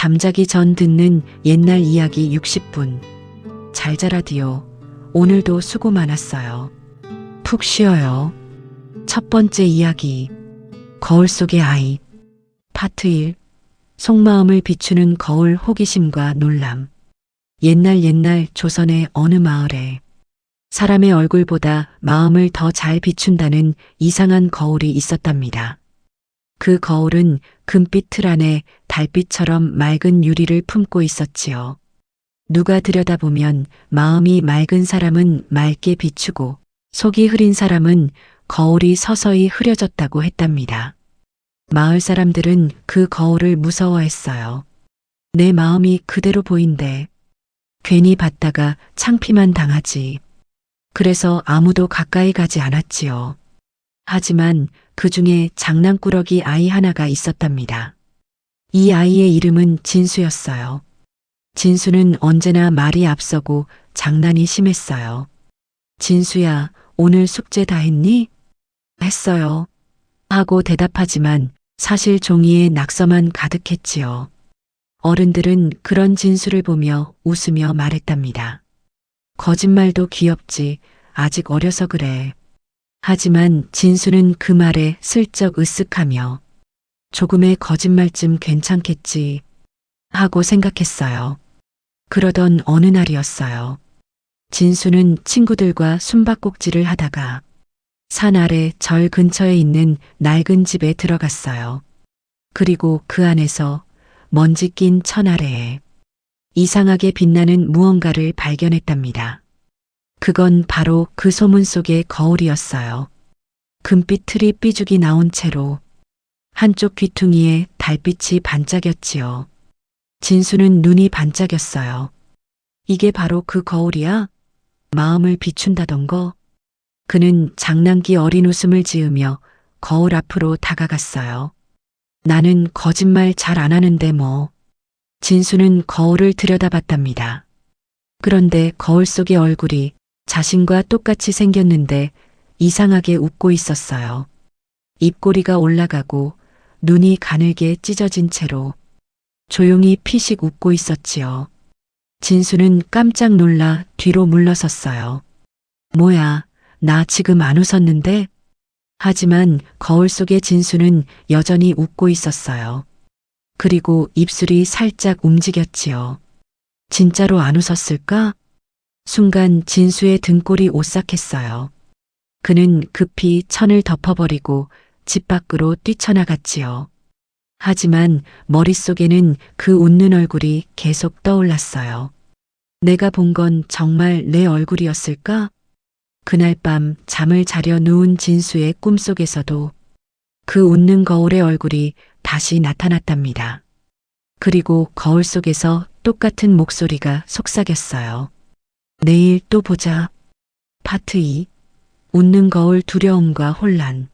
잠자기 전 듣는 옛날 이야기 60분. 잘 자라디오. 오늘도 수고 많았어요. 푹 쉬어요. 첫 번째 이야기. 거울 속의 아이. 파트 1. 속마음을 비추는 거울. 호기심과 놀람. 옛날 조선의 어느 마을에 사람의 얼굴보다 마음을 더 잘 비춘다는 이상한 거울이 있었답니다. 그 거울은 금빛 틀 안에 달빛처럼 맑은 유리를 품고 있었지요. 누가 들여다보면 마음이 맑은 사람은 맑게 비추고 속이 흐린 사람은 거울이 서서히 흐려졌다고 했답니다. 마을 사람들은 그 거울을 무서워했어요. 내 마음이 그대로 보인대. 괜히 봤다가 창피만 당하지. 그래서 아무도 가까이 가지 않았지요. 하지만 그 중에 장난꾸러기 아이 하나가 있었답니다. 이 아이의 이름은 진수였어요. 진수는 언제나 말이 앞서고 장난이 심했어요. 진수야, 오늘 숙제 다 했니? 했어요. 하고 대답하지만 사실 종이에 낙서만 가득했지요. 어른들은 그런 진수를 보며 웃으며 말했답니다. 거짓말도 귀엽지. 아직 어려서 그래. 하지만 진수는 그 말에 슬쩍 으쓱하며 조금의 거짓말쯤 괜찮겠지 하고 생각했어요. 그러던 어느 날이었어요. 진수는 친구들과 숨바꼭질을 하다가 산 아래 절 근처에 있는 낡은 집에 들어갔어요. 그리고 그 안에서 먼지 낀 천 아래에 이상하게 빛나는 무언가를 발견했답니다. 그건 바로 그 소문 속의 거울이었어요. 금빛 틀이 삐죽이 나온 채로 한쪽 귀퉁이에 달빛이 반짝였지요. 진수는 눈이 반짝였어요. 이게 바로 그 거울이야? 마음을 비춘다던 거? 그는 장난기 어린 웃음을 지으며 거울 앞으로 다가갔어요. 나는 거짓말 잘 안 하는데 뭐. 진수는 거울을 들여다봤답니다. 그런데 거울 속의 얼굴이 자신과 똑같이 생겼는데 이상하게 웃고 있었어요. 입꼬리가 올라가고 눈이 가늘게 찢어진 채로 조용히 피식 웃고 있었지요. 진수는 깜짝 놀라 뒤로 물러섰어요. 뭐야, 나 지금 안 웃었는데? 하지만 거울 속의 진수는 여전히 웃고 있었어요. 그리고 입술이 살짝 움직였지요. 진짜로 안 웃었을까? 순간 진수의 등골이 오싹했어요. 그는 급히 천을 덮어버리고 집 밖으로 뛰쳐나갔지요. 하지만 머릿속에는 그 웃는 얼굴이 계속 떠올랐어요. 내가 본 건 정말 내 얼굴이었을까? 그날 밤 잠을 자려 누운 진수의 꿈속에서도 그 웃는 거울의 얼굴이 다시 나타났답니다. 그리고 거울 속에서 똑같은 목소리가 속삭였어요. 내일 또 보자. 파트 2. 웃는 거울. 두려움과 혼란.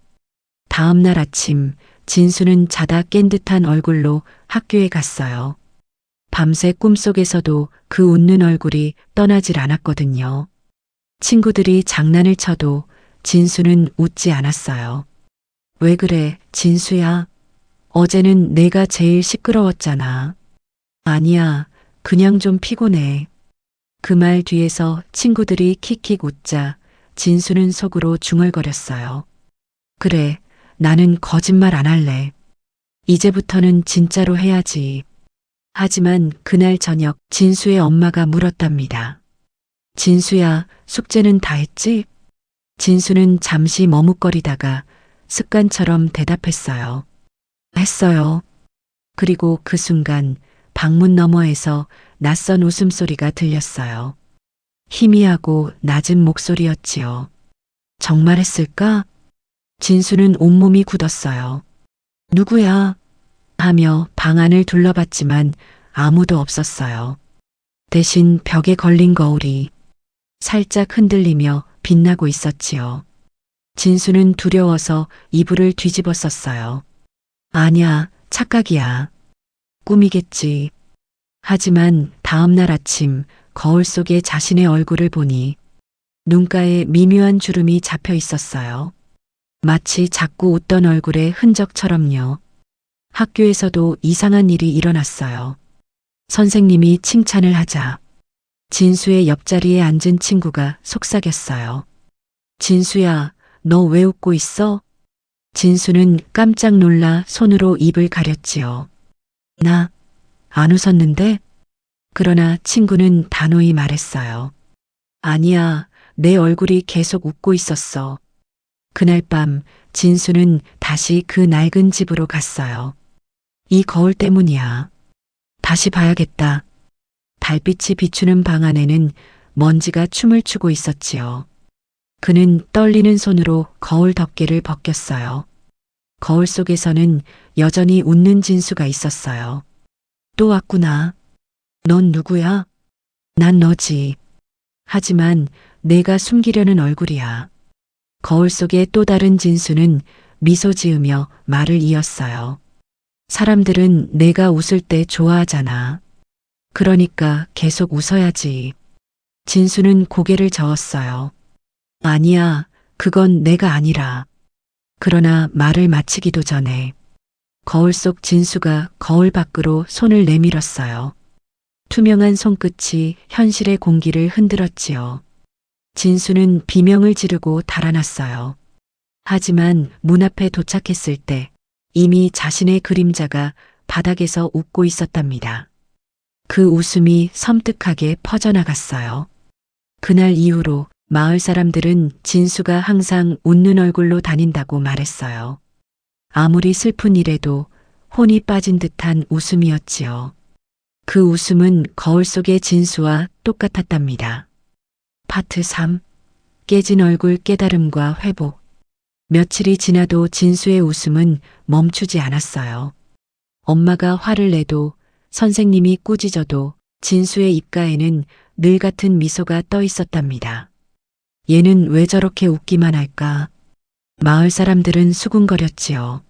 다음 날 아침 진수는 자다 깬 듯한 얼굴로 학교에 갔어요. 밤새 꿈속에서도 그 웃는 얼굴이 떠나질 않았거든요. 친구들이 장난을 쳐도 진수는 웃지 않았어요. 왜 그래, 진수야? 어제는 내가 제일 시끄러웠잖아. 아니야, 그냥 좀 피곤해. 그 말 뒤에서 친구들이 킥킥 웃자 진수는 속으로 중얼거렸어요. 그래, 나는 거짓말 안 할래. 이제부터는 진짜로 해야지. 하지만 그날 저녁 진수의 엄마가 물었답니다. 진수야, 숙제는 다 했지? 진수는 잠시 머뭇거리다가 습관처럼 대답했어요. 했어요. 그리고 그 순간 방문 너머에서 낯선 웃음소리가 들렸어요. 희미하고 낮은 목소리였지요. 정말 했을까? 진수는 온몸이 굳었어요. 누구야? 하며 방 안을 둘러봤지만 아무도 없었어요. 대신 벽에 걸린 거울이 살짝 흔들리며 빛나고 있었지요. 진수는 두려워서 이불을 뒤집었었어요. 아니야, 착각이야. 꿈이겠지. 하지만 다음 날 아침 거울 속에 자신의 얼굴을 보니 눈가에 미묘한 주름이 잡혀 있었어요. 마치 자꾸 웃던 얼굴의 흔적처럼요. 학교에서도 이상한 일이 일어났어요. 선생님이 칭찬을 하자 진수의 옆자리에 앉은 친구가 속삭였어요. 진수야, 너 왜 웃고 있어? 진수는 깜짝 놀라 손으로 입을 가렸지요. 나 안 웃었는데? 그러나 친구는 단호히 말했어요. 아니야, 내 얼굴이 계속 웃고 있었어. 그날 밤 진수는 다시 그 낡은 집으로 갔어요. 이 거울 때문이야. 다시 봐야겠다. 달빛이 비추는 방 안에는 먼지가 춤을 추고 있었지요. 그는 떨리는 손으로 거울 덮개를 벗겼어요. 거울 속에서는 여전히 웃는 진수가 있었어요. 또 왔구나. 넌 누구야? 난 너지. 하지만 내가 숨기려는 얼굴이야. 거울 속의 또 다른 진수는 미소 지으며 말을 이었어요. 사람들은 내가 웃을 때 좋아하잖아. 그러니까 계속 웃어야지. 진수는 고개를 저었어요. 아니야, 그건 내가 아니라. 그러나 말을 마치기도 전에 거울 속 진수가 거울 밖으로 손을 내밀었어요. 투명한 손끝이 현실의 공기를 흔들었지요. 진수는 비명을 지르고 달아났어요. 하지만 문 앞에 도착했을 때 이미 자신의 그림자가 바닥에서 웃고 있었답니다. 그 웃음이 섬뜩하게 퍼져나갔어요. 그날 이후로 마을 사람들은 진수가 항상 웃는 얼굴로 다닌다고 말했어요. 아무리 슬픈 일에도 혼이 빠진 듯한 웃음이었지요. 그 웃음은 거울 속의 진수와 똑같았답니다. 파트 3. 깨진 얼굴 깨달음과 회복. 며칠이 지나도 진수의 웃음은 멈추지 않았어요. 엄마가 화를 내도 선생님이 꾸짖어도 진수의 입가에는 늘 같은 미소가 떠 있었답니다. 얘는 왜 저렇게 웃기만 할까? 마을 사람들은 수군거렸지요.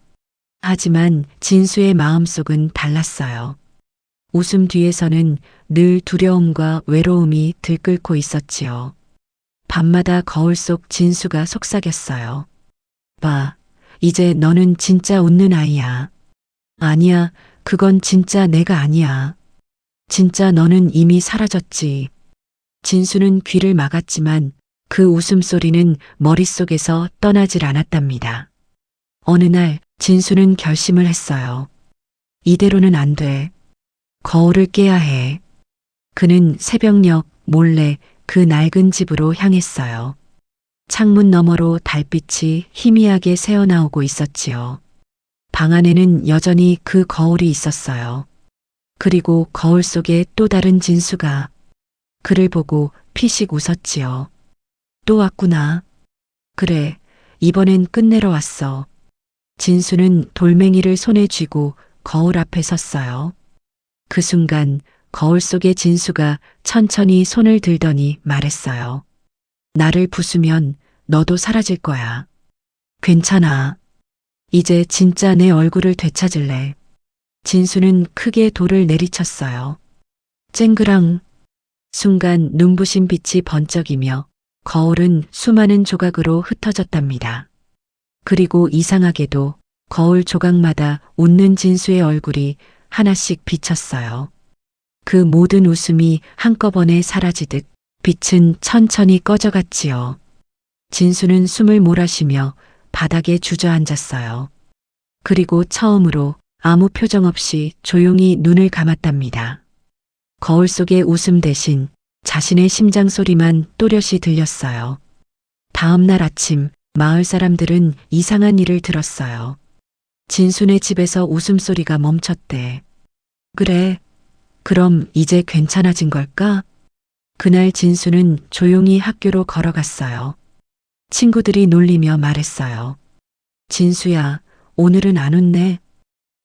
하지만 진수의 마음속은 달랐어요. 웃음 뒤에서는 늘 두려움과 외로움이 들끓고 있었지요. 밤마다 거울 속 진수가 속삭였어요. 봐, 이제 너는 진짜 웃는 아이야. 아니야, 그건 진짜 내가 아니야. 진짜 너는 이미 사라졌지. 진수는 귀를 막았지만 그 웃음소리는 머릿속에서 떠나질 않았답니다. 어느 날 진수는 결심을 했어요. 이대로는 안 돼. 거울을 깨야 해. 그는 새벽녘 몰래 그 낡은 집으로 향했어요. 창문 너머로 달빛이 희미하게 새어나오고 있었지요. 방 안에는 여전히 그 거울이 있었어요. 그리고 거울 속에 또 다른 진수가 그를 보고 피식 웃었지요. 또 왔구나. 그래, 이번엔 끝내러 왔어. 진수는 돌멩이를 손에 쥐고 거울 앞에 섰어요. 그 순간 거울 속의 진수가 천천히 손을 들더니 말했어요. 나를 부수면 너도 사라질 거야. 괜찮아. 이제 진짜 내 얼굴을 되찾을래. 진수는 크게 돌을 내리쳤어요. 쨍그랑. 순간 눈부신 빛이 번쩍이며 거울은 수많은 조각으로 흩어졌답니다. 그리고 이상하게도 거울 조각마다 웃는 진수의 얼굴이 하나씩 비쳤어요. 그 모든 웃음이 한꺼번에 사라지듯 빛은 천천히 꺼져갔지요. 진수는 숨을 몰아쉬며 바닥에 주저앉았어요. 그리고 처음으로 아무 표정 없이 조용히 눈을 감았답니다. 거울 속의 웃음 대신 자신의 심장 소리만 또렷이 들렸어요. 다음 날 아침 마을 사람들은 이상한 일을 들었어요. 진수네 집에서 웃음소리가 멈췄대. 그래, 그럼 이제 괜찮아진 걸까? 그날 진수는 조용히 학교로 걸어갔어요. 친구들이 놀리며 말했어요. 진수야, 오늘은 안 웃네.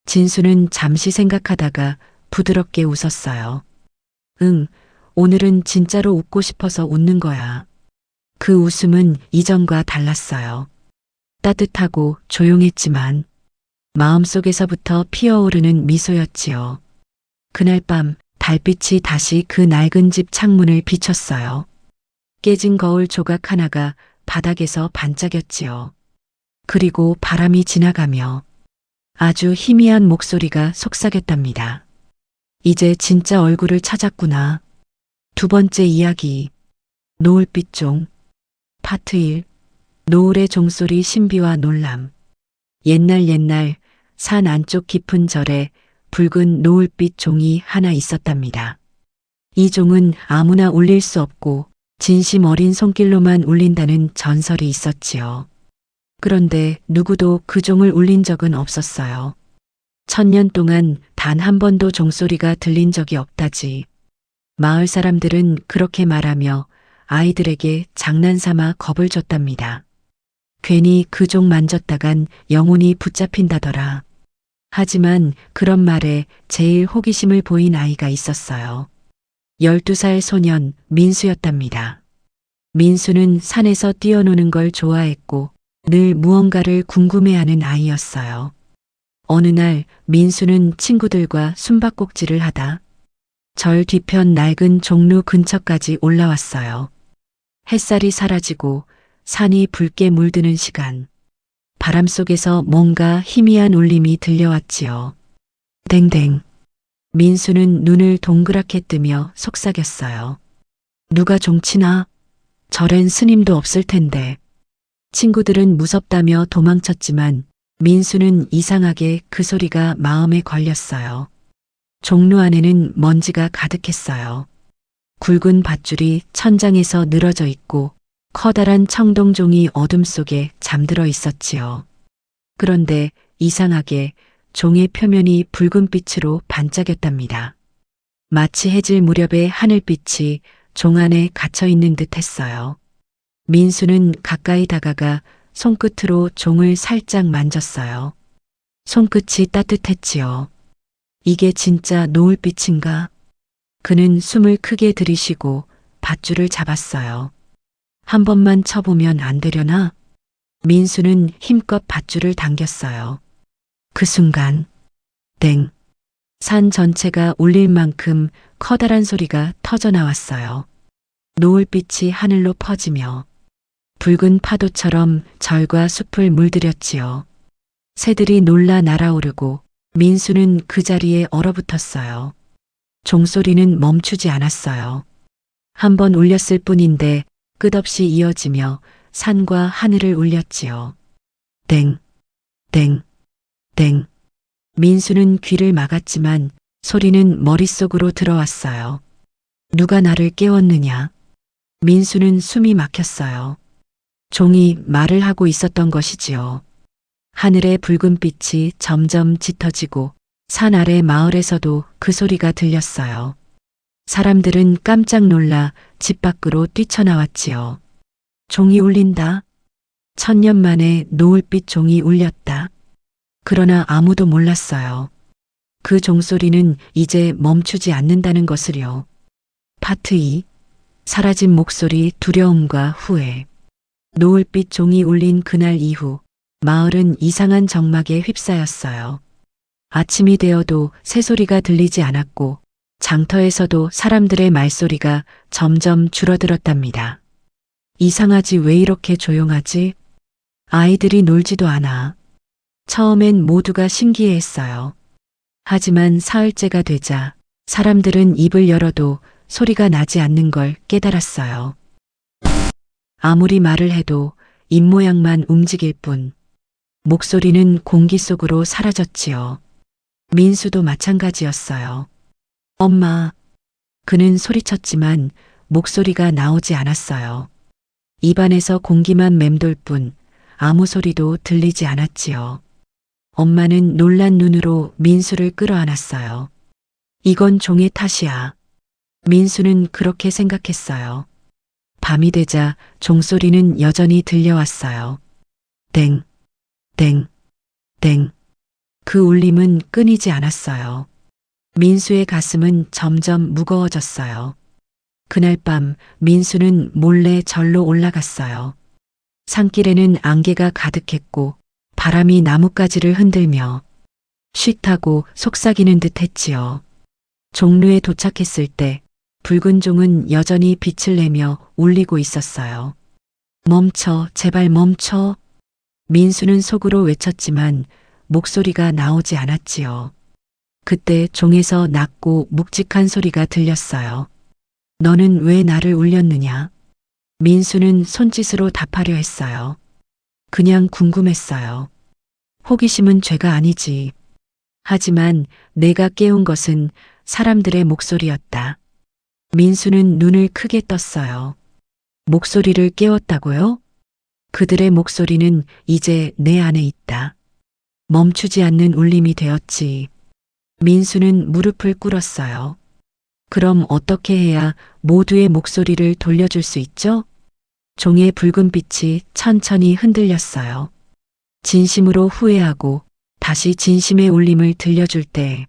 진수는 잠시 생각하다가 부드럽게 웃었어요. 응, 오늘은 진짜로 웃고 싶어서 웃는 거야. 그 웃음은 이전과 달랐어요. 따뜻하고 조용했지만 마음속에서부터 피어오르는 미소였지요. 그날 밤 달빛이 다시 그 낡은 집 창문을 비췄어요. 깨진 거울 조각 하나가 바닥에서 반짝였지요. 그리고 바람이 지나가며 아주 희미한 목소리가 속삭였답니다. 이제 진짜 얼굴을 찾았구나. 두 번째 이야기. 노을빛 종. 파트 1. 노을의 종소리 신비와 놀람. 옛날 산 안쪽 깊은 절에 붉은 노을빛 종이 하나 있었답니다. 이 종은 아무나 울릴 수 없고 진심 어린 손길로만 울린다는 전설이 있었지요. 그런데 누구도 그 종을 울린 적은 없었어요. 1000년 동안 단 한 번도 종소리가 들린 적이 없다지. 마을 사람들은 그렇게 말하며 아이들에게 장난삼아 겁을 줬답니다. 괜히 그 종 만졌다간 영혼이 붙잡힌다더라. 하지만 그런 말에 제일 호기심을 보인 아이가 있었어요. 12살 소년 민수였답니다. 민수는 산에서 뛰어노는 걸 좋아했고 늘 무언가를 궁금해하는 아이였어요. 어느 날 민수는 친구들과 숨바꼭질을 하다 절 뒤편 낡은 종루 근처까지 올라왔어요. 햇살이 사라지고 산이 붉게 물드는 시간. 바람 속에서 뭔가 희미한 울림이 들려왔지요. 댕댕. 민수는 눈을 동그랗게 뜨며 속삭였어요. 누가 종치나? 절엔 스님도 없을 텐데. 친구들은 무섭다며 도망쳤지만 민수는 이상하게 그 소리가 마음에 걸렸어요. 종루 안에는 먼지가 가득했어요. 굵은 밧줄이 천장에서 늘어져 있고 커다란 청동종이 어둠 속에 잠들어 있었지요. 그런데 이상하게 종의 표면이 붉은 빛으로 반짝였답니다. 마치 해질 무렵의 하늘빛이 종 안에 갇혀 있는 듯 했어요. 민수는 가까이 다가가 손끝으로 종을 살짝 만졌어요. 손끝이 따뜻했지요. 이게 진짜 노을빛인가? 그는 숨을 크게 들이쉬고 밧줄을 잡았어요. 한 번만 쳐보면 안 되려나? 민수는 힘껏 밧줄을 당겼어요. 그 순간 땡! 산 전체가 울릴 만큼 커다란 소리가 터져 나왔어요. 노을빛이 하늘로 퍼지며 붉은 파도처럼 절과 숲을 물들였지요. 새들이 놀라 날아오르고 민수는 그 자리에 얼어붙었어요. 종소리는 멈추지 않았어요. 한 번 울렸을 뿐인데 끝없이 이어지며 산과 하늘을 울렸지요. 땡, 땡, 땡. 민수는 귀를 막았지만 소리는 머릿속으로 들어왔어요. 누가 나를 깨웠느냐? 민수는 숨이 막혔어요. 종이 말을 하고 있었던 것이지요. 하늘의 붉은 빛이 점점 짙어지고 산 아래 마을에서도 그 소리가 들렸어요. 사람들은 깜짝 놀라 집 밖으로 뛰쳐나왔지요. 종이 울린다. 1000년 만에 노을빛 종이 울렸다. 그러나 아무도 몰랐어요. 그 종소리는 이제 멈추지 않는다는 것을요. 파트 2. 사라진 목소리, 두려움과 후회. 노을빛 종이 울린 그날 이후 마을은 이상한 정막에 휩싸였어요. 아침이 되어도 새소리가 들리지 않았고 장터에서도 사람들의 말소리가 점점 줄어들었답니다. 이상하지, 왜 이렇게 조용하지? 아이들이 놀지도 않아. 처음엔 모두가 신기해했어요. 하지만 사흘째가 되자 사람들은 입을 열어도 소리가 나지 않는 걸 깨달았어요. 아무리 말을 해도 입모양만 움직일 뿐 목소리는 공기 속으로 사라졌지요. 민수도 마찬가지였어요. 엄마. 그는 소리쳤지만 목소리가 나오지 않았어요. 입안에서 공기만 맴돌 뿐 아무 소리도 들리지 않았지요. 엄마는 놀란 눈으로 민수를 끌어안았어요. 이건 종의 탓이야. 민수는 그렇게 생각했어요. 밤이 되자 종소리는 여전히 들려왔어요. 땡, 땡, 땡. 그 울림은 끊이지 않았어요. 민수의 가슴은 점점 무거워졌어요. 그날 밤 민수는 몰래 절로 올라갔어요. 산길에는 안개가 가득했고 바람이 나뭇가지를 흔들며 쉿하고 속삭이는 듯 했지요. 종루에 도착했을 때 붉은 종은 여전히 빛을 내며 울리고 있었어요. 멈춰, 제발 멈춰. 민수는 속으로 외쳤지만 목소리가 나오지 않았지요. 그때 종에서 낮고 묵직한 소리가 들렸어요. 너는 왜 나를 울렸느냐? 민수는 손짓으로 답하려 했어요. 그냥 궁금했어요. 호기심은 죄가 아니지. 하지만 내가 깨운 것은 사람들의 목소리였다. 민수는 눈을 크게 떴어요. 목소리를 깨웠다고요? 그들의 목소리는 이제 내 안에 있다. 멈추지 않는 울림이 되었지. 민수는 무릎을 꿇었어요. 그럼 어떻게 해야 모두의 목소리를 돌려줄 수 있죠? 종의 붉은 빛이 천천히 흔들렸어요. 진심으로 후회하고 다시 진심의 울림을 들려줄 때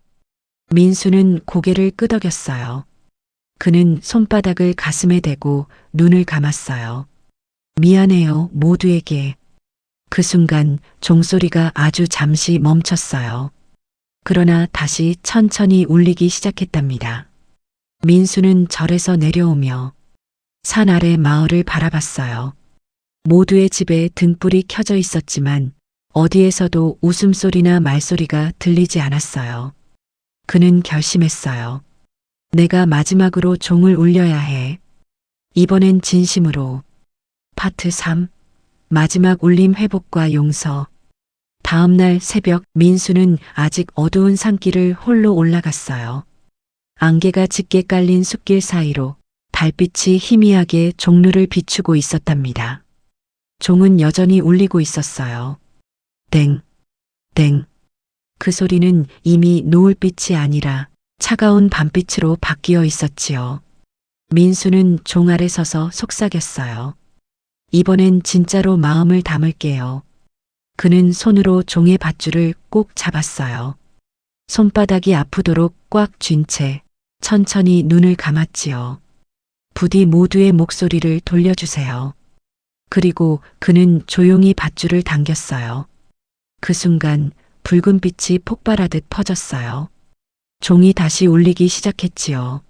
민수는 고개를 끄덕였어요. 그는 손바닥을 가슴에 대고 눈을 감았어요. 미안해요, 모두에게. 그 순간 종소리가 아주 잠시 멈췄어요. 그러나 다시 천천히 울리기 시작했답니다. 민수는 절에서 내려오며 산 아래 마을을 바라봤어요. 모두의 집에 등불이 켜져 있었지만 어디에서도 웃음소리나 말소리가 들리지 않았어요. 그는 결심했어요. 내가 마지막으로 종을 울려야 해. 이번엔 진심으로. 파트 3. 마지막 울림 회복과 용서. 다음 날 새벽 민수는 아직 어두운 산길을 홀로 올라갔어요. 안개가 짙게 깔린 숲길 사이로 달빛이 희미하게 종루를 비추고 있었답니다. 종은 여전히 울리고 있었어요. 땡, 땡. 그 소리는 이미 노을빛이 아니라 차가운 밤빛으로 바뀌어 있었지요. 민수는 종 아래 서서 속삭였어요. 이번엔 진짜로 마음을 담을게요. 그는 손으로 종의 밧줄을 꼭 잡았어요. 손바닥이 아프도록 꽉 쥔 채 천천히 눈을 감았지요. 부디 모두의 목소리를 돌려주세요. 그리고 그는 조용히 밧줄을 당겼어요. 그 순간 붉은 빛이 폭발하듯 퍼졌어요. 종이 다시 울리기 시작했지요.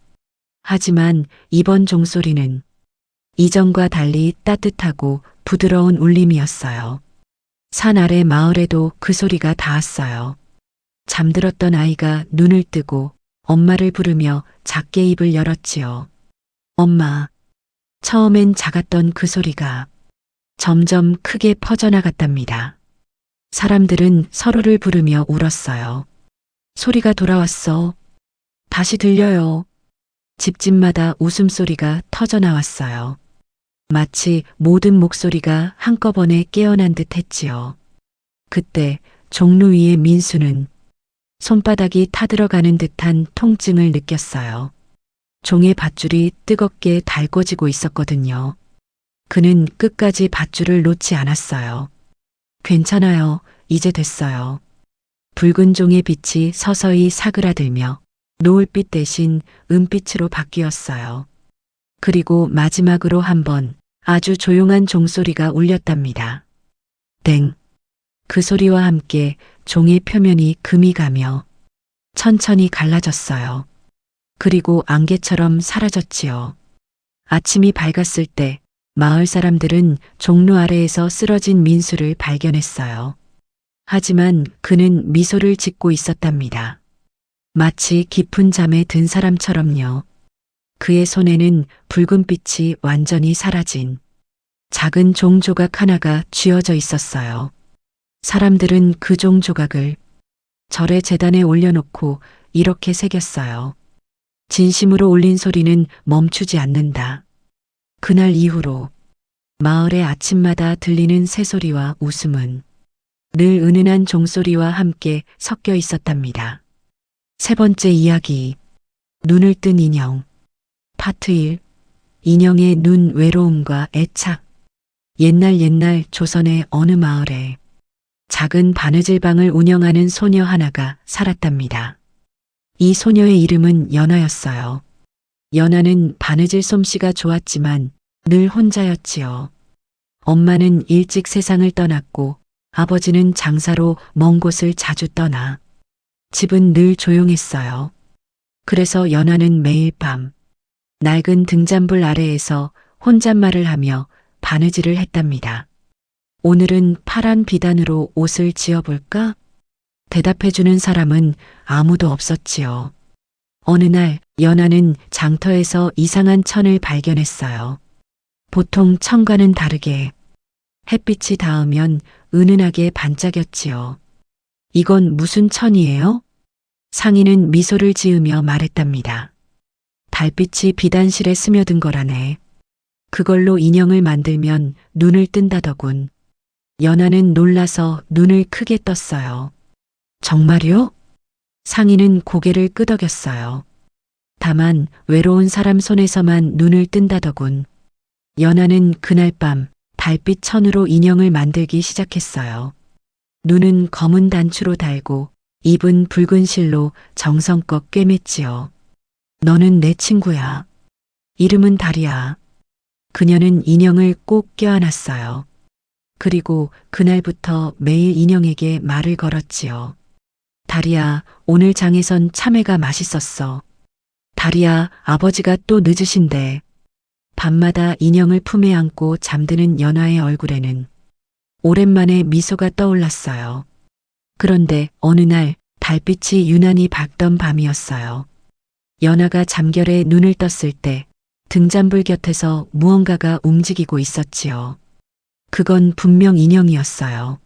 하지만 이번 종소리는 이전과 달리 따뜻하고 부드러운 울림이었어요. 산 아래 마을에도 그 소리가 닿았어요. 잠들었던 아이가 눈을 뜨고 엄마를 부르며 작게 입을 열었지요. 엄마. 처음엔 작았던 그 소리가 점점 크게 퍼져나갔답니다. 사람들은 서로를 부르며 울었어요. 소리가 돌아왔어. 다시 들려요. 집집마다 웃음소리가 터져나왔어요. 마치 모든 목소리가 한꺼번에 깨어난 듯 했지요. 그때 종루 위의 민수는 손바닥이 타들어가는 듯한 통증을 느꼈어요. 종의 밧줄이 뜨겁게 달궈지고 있었거든요. 그는 끝까지 밧줄을 놓지 않았어요. 괜찮아요. 이제 됐어요. 붉은 종의 빛이 서서히 사그라들며 노을빛 대신 은빛으로 바뀌었어요. 그리고 마지막으로 한번 아주 조용한 종소리가 울렸답니다. 땡. 그 소리와 함께 종의 표면이 금이 가며 천천히 갈라졌어요. 그리고 안개처럼 사라졌지요. 아침이 밝았을 때 마을 사람들은 종루 아래에서 쓰러진 민수를 발견했어요. 하지만 그는 미소를 짓고 있었답니다. 마치 깊은 잠에 든 사람처럼요. 그의 손에는 붉은 빛이 완전히 사라진 작은 종 조각 하나가 쥐어져 있었어요. 사람들은 그 종 조각을 절의 제단에 올려놓고 이렇게 새겼어요. 진심으로 울린 소리는 멈추지 않는다. 그날 이후로 마을의 아침마다 들리는 새소리와 웃음은 늘 은은한 종소리와 함께 섞여 있었답니다. 세 번째 이야기. 눈을 뜬 인형. 파트 1. 인형의 눈 외로움과 애착. 옛날 조선의 어느 마을에 작은 바느질방을 운영하는 소녀 하나가 살았답니다. 이 소녀의 이름은 연아였어요. 연아는 바느질 솜씨가 좋았지만 늘 혼자였지요. 엄마는 일찍 세상을 떠났고 아버지는 장사로 먼 곳을 자주 떠나 집은 늘 조용했어요. 그래서 연아는 매일 밤 낡은 등잔불 아래에서 혼잣말을 하며 바느질을 했답니다. 오늘은 파란 비단으로 옷을 지어볼까? 대답해주는 사람은 아무도 없었지요. 어느 날 연하는 장터에서 이상한 천을 발견했어요. 보통 천과는 다르게 햇빛이 닿으면 은은하게 반짝였지요. 이건 무슨 천이에요? 상인은 미소를 지으며 말했답니다. 달빛이 비단실에 스며든 거라네. 그걸로 인형을 만들면 눈을 뜬다더군. 연하는 놀라서 눈을 크게 떴어요. 정말요? 상인은 고개를 끄덕였어요. 다만 외로운 사람 손에서만 눈을 뜬다더군. 연하는 그날 밤 달빛 천으로 인형을 만들기 시작했어요. 눈은 검은 단추로 달고 입은 붉은 실로 정성껏 꿰맸지요. 너는 내 친구야. 이름은 달이야. 그녀는 인형을 꼭 껴안았어요. 그리고 그날부터 매일 인형에게 말을 걸었지요. 달이야, 오늘 장에선 참외가 맛있었어. 달이야, 아버지가 또 늦으신데. 밤마다 인형을 품에 안고 잠드는 연하의 얼굴에는 오랜만에 미소가 떠올랐어요. 그런데 어느 날 달빛이 유난히 밝던 밤이었어요. 연하가 잠결에 눈을 떴을 때 등잔불 곁에서 무언가가 움직이고 있었지요. 그건 분명 인형이었어요.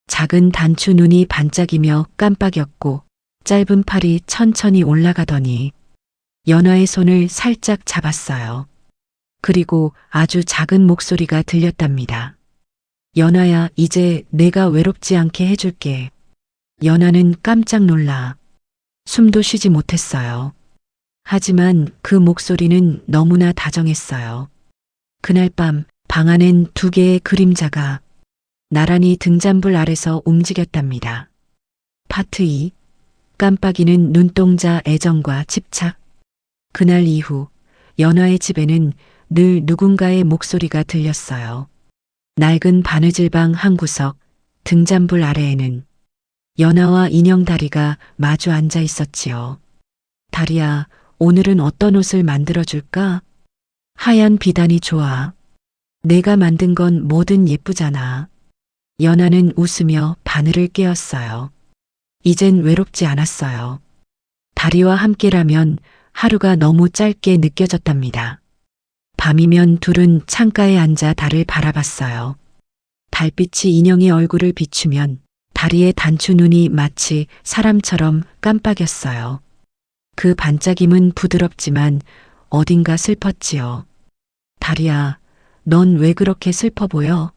작은 단추 눈이 반짝이며 깜빡였고 짧은 팔이 천천히 올라가더니 연하의 손을 살짝 잡았어요. 그리고 아주 작은 목소리가 들렸답니다. 연하야, 이제 내가 외롭지 않게 해줄게. 연하는 깜짝 놀라 숨도 쉬지 못했어요. 하지만 그 목소리는 너무나 다정했어요. 그날 밤 방 안엔 두 개의 그림자가 나란히 등잔불 아래서 움직였답니다. 파트 2. 깜빡이는 눈동자 애정과 집착. 그날 이후 연하의 집에는 늘 누군가의 목소리가 들렸어요. 낡은 바느질 방 한 구석, 등잔불 아래에는 연하와 인형 다리가 마주 앉아 있었지요. 다리야, 오늘은 어떤 옷을 만들어줄까? 하얀 비단이 좋아. 내가 만든 건 뭐든 예쁘잖아. 연하는 웃으며 바늘을 꿰었어요. 이젠 외롭지 않았어요. 다리와 함께라면 하루가 너무 짧게 느껴졌답니다. 밤이면 둘은 창가에 앉아 달을 바라봤어요. 달빛이 인형의 얼굴을 비추면 다리의 단추 눈이 마치 사람처럼 깜빡였어요. 그 반짝임은 부드럽지만 어딘가 슬펐지요. 다리야, 넌 왜 그렇게 슬퍼 보여?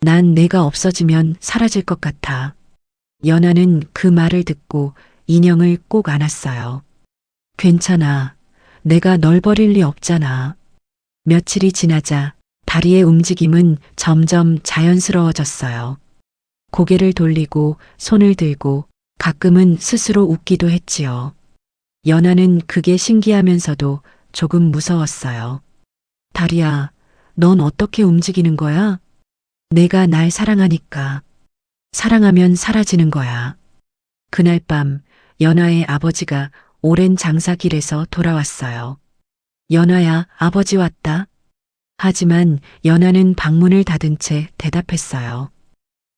난 내가 없어지면 사라질 것 같아. 연하는 그 말을 듣고 인형을 꼭 안았어요. 괜찮아. 내가 널 버릴 리 없잖아. 며칠이 지나자 다리의 움직임은 점점 자연스러워졌어요. 고개를 돌리고 손을 들고 가끔은 스스로 웃기도 했지요. 연하는 그게 신기하면서도 조금 무서웠어요. 다리야, 넌 어떻게 움직이는 거야? 내가 날 사랑하니까. 사랑하면 사라지는 거야. 그날 밤 연하의 아버지가 오랜 장사길에서 돌아왔어요. 연하야, 아버지 왔다. 하지만 연하는 방문을 닫은 채 대답했어요.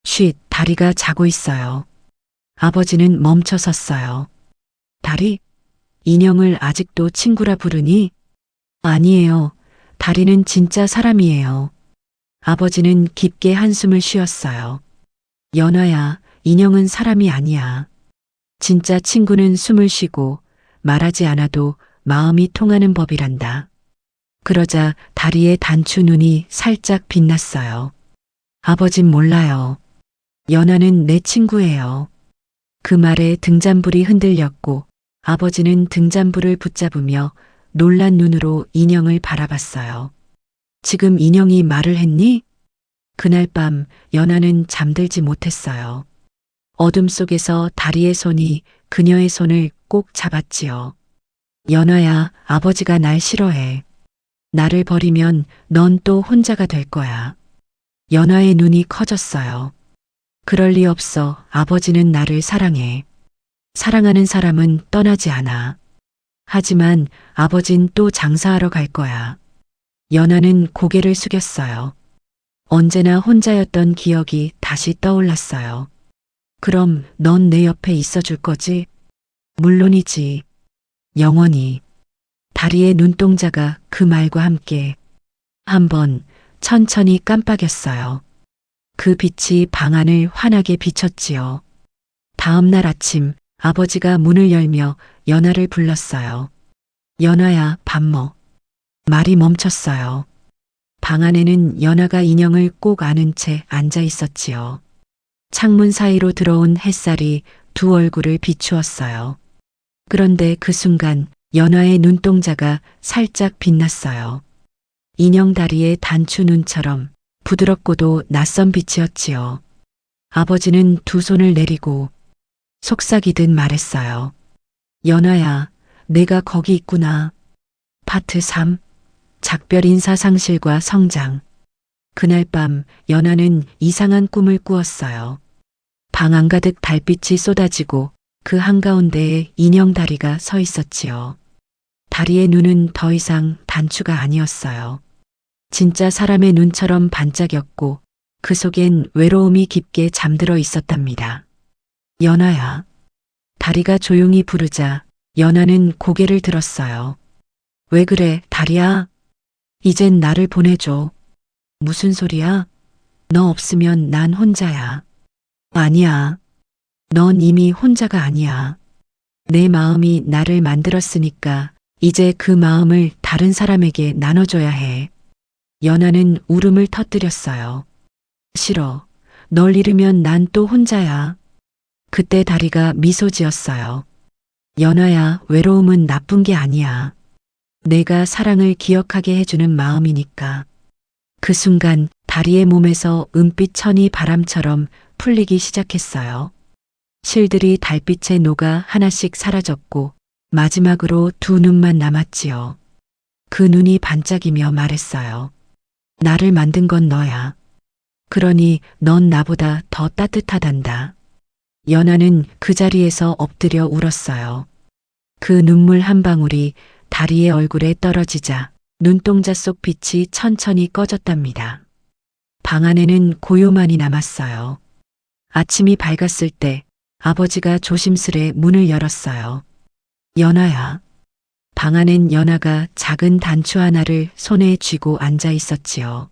쉿, 다리가 자고 있어요. 아버지는 멈춰 섰어요. 다리? 인형을 아직도 친구라 부르니? 아니에요. 다리는 진짜 사람이에요. 아버지는 깊게 한숨을 쉬었어요. 연하야, 인형은 사람이 아니야. 진짜 친구는 숨을 쉬고 말하지 않아도 마음이 통하는 법이란다. 그러자 다리의 단추 눈이 살짝 빛났어요. 아버진 몰라요. 연하는 내 친구예요. 그 말에 등잔불이 흔들렸고 아버지는 등잔불을 붙잡으며 놀란 눈으로 인형을 바라봤어요. 지금 인형이 말을 했니? 그날 밤 연하는 잠들지 못했어요. 어둠 속에서 다리의 손이 그녀의 손을 꼭 잡았지요. 연하야, 아버지가 날 싫어해. 나를 버리면 넌 또 혼자가 될 거야. 연하의 눈이 커졌어요. 그럴 리 없어. 아버지는 나를 사랑해. 사랑하는 사람은 떠나지 않아. 하지만 아버진 또 장사하러 갈 거야. 연하는 고개를 숙였어요. 언제나 혼자였던 기억이 다시 떠올랐어요. 그럼 넌 내 옆에 있어 줄 거지? 물론이지. 영원히. 다리의 눈동자가 그 말과 함께 한번 천천히 깜빡였어요. 그 빛이 방 안을 환하게 비췄지요. 다음 날 아침 아버지가 문을 열며 연아를 불렀어요. 연아야, 밥 먹. 말이 멈췄어요. 방 안에는 연아가 인형을 꼭 안은 채 앉아 있었지요. 창문 사이로 들어온 햇살이 두 얼굴을 비추었어요. 그런데 그 순간 연아의 눈동자가 살짝 빛났어요. 인형 다리의 단추 눈처럼 부드럽고도 낯선 빛이었지요. 아버지는 두 손을 내리고 속삭이듯 말했어요. 연아야, 내가 거기 있구나. 파트 3. 작별 인사 상실과 성장. 그날 밤 연아는 이상한 꿈을 꾸었어요. 방 안가득 달빛이 쏟아지고 그 한가운데에 인형 다리가 서 있었지요. 다리의 눈은 더 이상 단추가 아니었어요. 진짜 사람의 눈처럼 반짝였고 그 속엔 외로움이 깊게 잠들어 있었답니다. 연아야. 다리가 조용히 부르자 연아는 고개를 들었어요. 왜 그래, 다리야? 이젠 나를 보내줘. 무슨 소리야? 너 없으면 난 혼자야. 아니야. 넌 이미 혼자가 아니야. 내 마음이 나를 만들었으니까 이제 그 마음을 다른 사람에게 나눠줘야 해. 연아는 울음을 터뜨렸어요. 싫어. 널 잃으면 난 또 혼자야. 그때 다리가 미소 지었어요. 연아야, 외로움은 나쁜 게 아니야. 내가 사랑을 기억하게 해주는 마음이니까. 그 순간 다리의 몸에서 은빛 천이 바람처럼 풀리기 시작했어요. 실들이 달빛에 녹아 하나씩 사라졌고 마지막으로 두 눈만 남았지요. 그 눈이 반짝이며 말했어요. 나를 만든 건 너야. 그러니 넌 나보다 더 따뜻하단다. 연아는 그 자리에서 엎드려 울었어요. 그 눈물 한 방울이 다리의 얼굴에 떨어지자 눈동자 속 빛이 천천히 꺼졌답니다. 방 안에는 고요만이 남았어요. 아침이 밝았을 때 아버지가 조심스레 문을 열었어요. 연아야. 방 안엔 연아가 작은 단추 하나를 손에 쥐고 앉아 있었지요.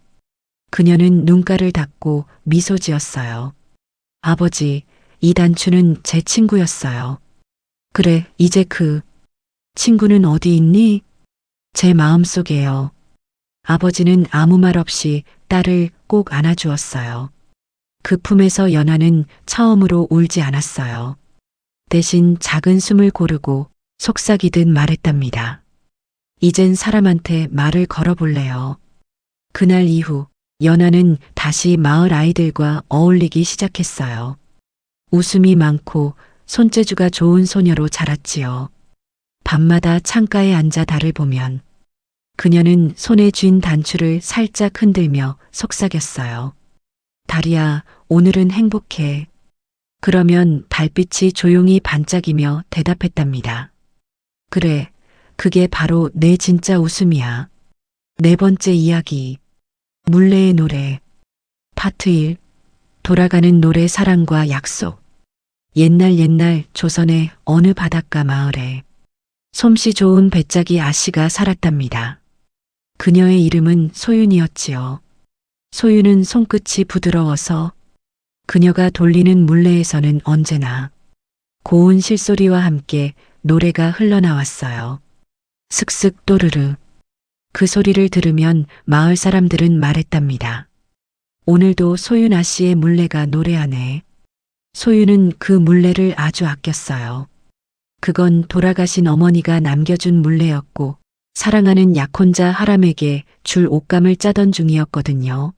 그녀는 눈가를 닫고 미소 지었어요. 아버지, 이 단추는 제 친구였어요. 그래, 이제 그 친구는 어디 있니? 제 마음속에요. 아버지는 아무 말 없이 딸을 꼭 안아주었어요. 그 품에서 연아는 처음으로 울지 않았어요. 대신 작은 숨을 고르고 속삭이듯 말했답니다. 이젠 사람한테 말을 걸어볼래요. 그날 이후 연아는 다시 마을 아이들과 어울리기 시작했어요. 웃음이 많고 손재주가 좋은 소녀로 자랐지요. 밤마다 창가에 앉아 달을 보면 그녀는 손에 쥔 단추를 살짝 흔들며 속삭였어요. 다리야, 오늘은 행복해. 그러면 달빛이 조용히 반짝이며 대답했답니다. 그래, 그게 바로 내 진짜 웃음이야. 네 번째 이야기. 물레의 노래. 파트 1. 돌아가는 노래 사랑과 약속. 옛날 조선의 어느 바닷가 마을에 솜씨 좋은 배짜기 아씨가 살았답니다. 그녀의 이름은 소윤이었지요. 소윤은 손끝이 부드러워서 그녀가 돌리는 물레에서는 언제나 고운 실소리와 함께 노래가 흘러나왔어요. 슥슥 또르르. 그 소리를 들으면 마을 사람들은 말했답니다. 오늘도 소윤 아씨의 물레가 노래하네. 소윤은 그 물레를 아주 아꼈어요. 그건 돌아가신 어머니가 남겨준 물레였고 사랑하는 약혼자 하람에게 줄 옷감을 짜던 중이었거든요.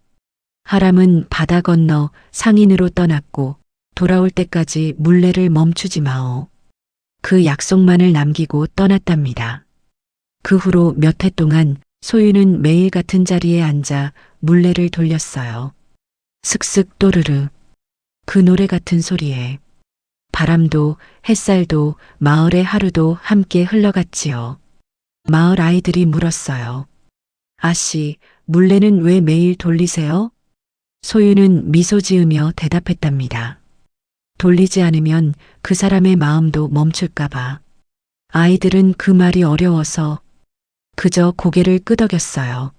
하람은 바다 건너 상인으로 떠났고 돌아올 때까지 물레를 멈추지 마오. 그 약속만을 남기고 떠났답니다. 그 후로 몇 해 동안 소윤은 매일 같은 자리에 앉아 물레를 돌렸어요. 슥슥 또르르. 그 노래 같은 소리에 바람도 햇살도 마을의 하루도 함께 흘러갔지요. 마을 아이들이 물었어요. 아씨, 물레는 왜 매일 돌리세요? 소윤은 미소 지으며 대답했답니다. 돌리지 않으면 그 사람의 마음도 멈출까봐. 아이들은 그 말이 어려워서 그저 고개를 끄덕였어요.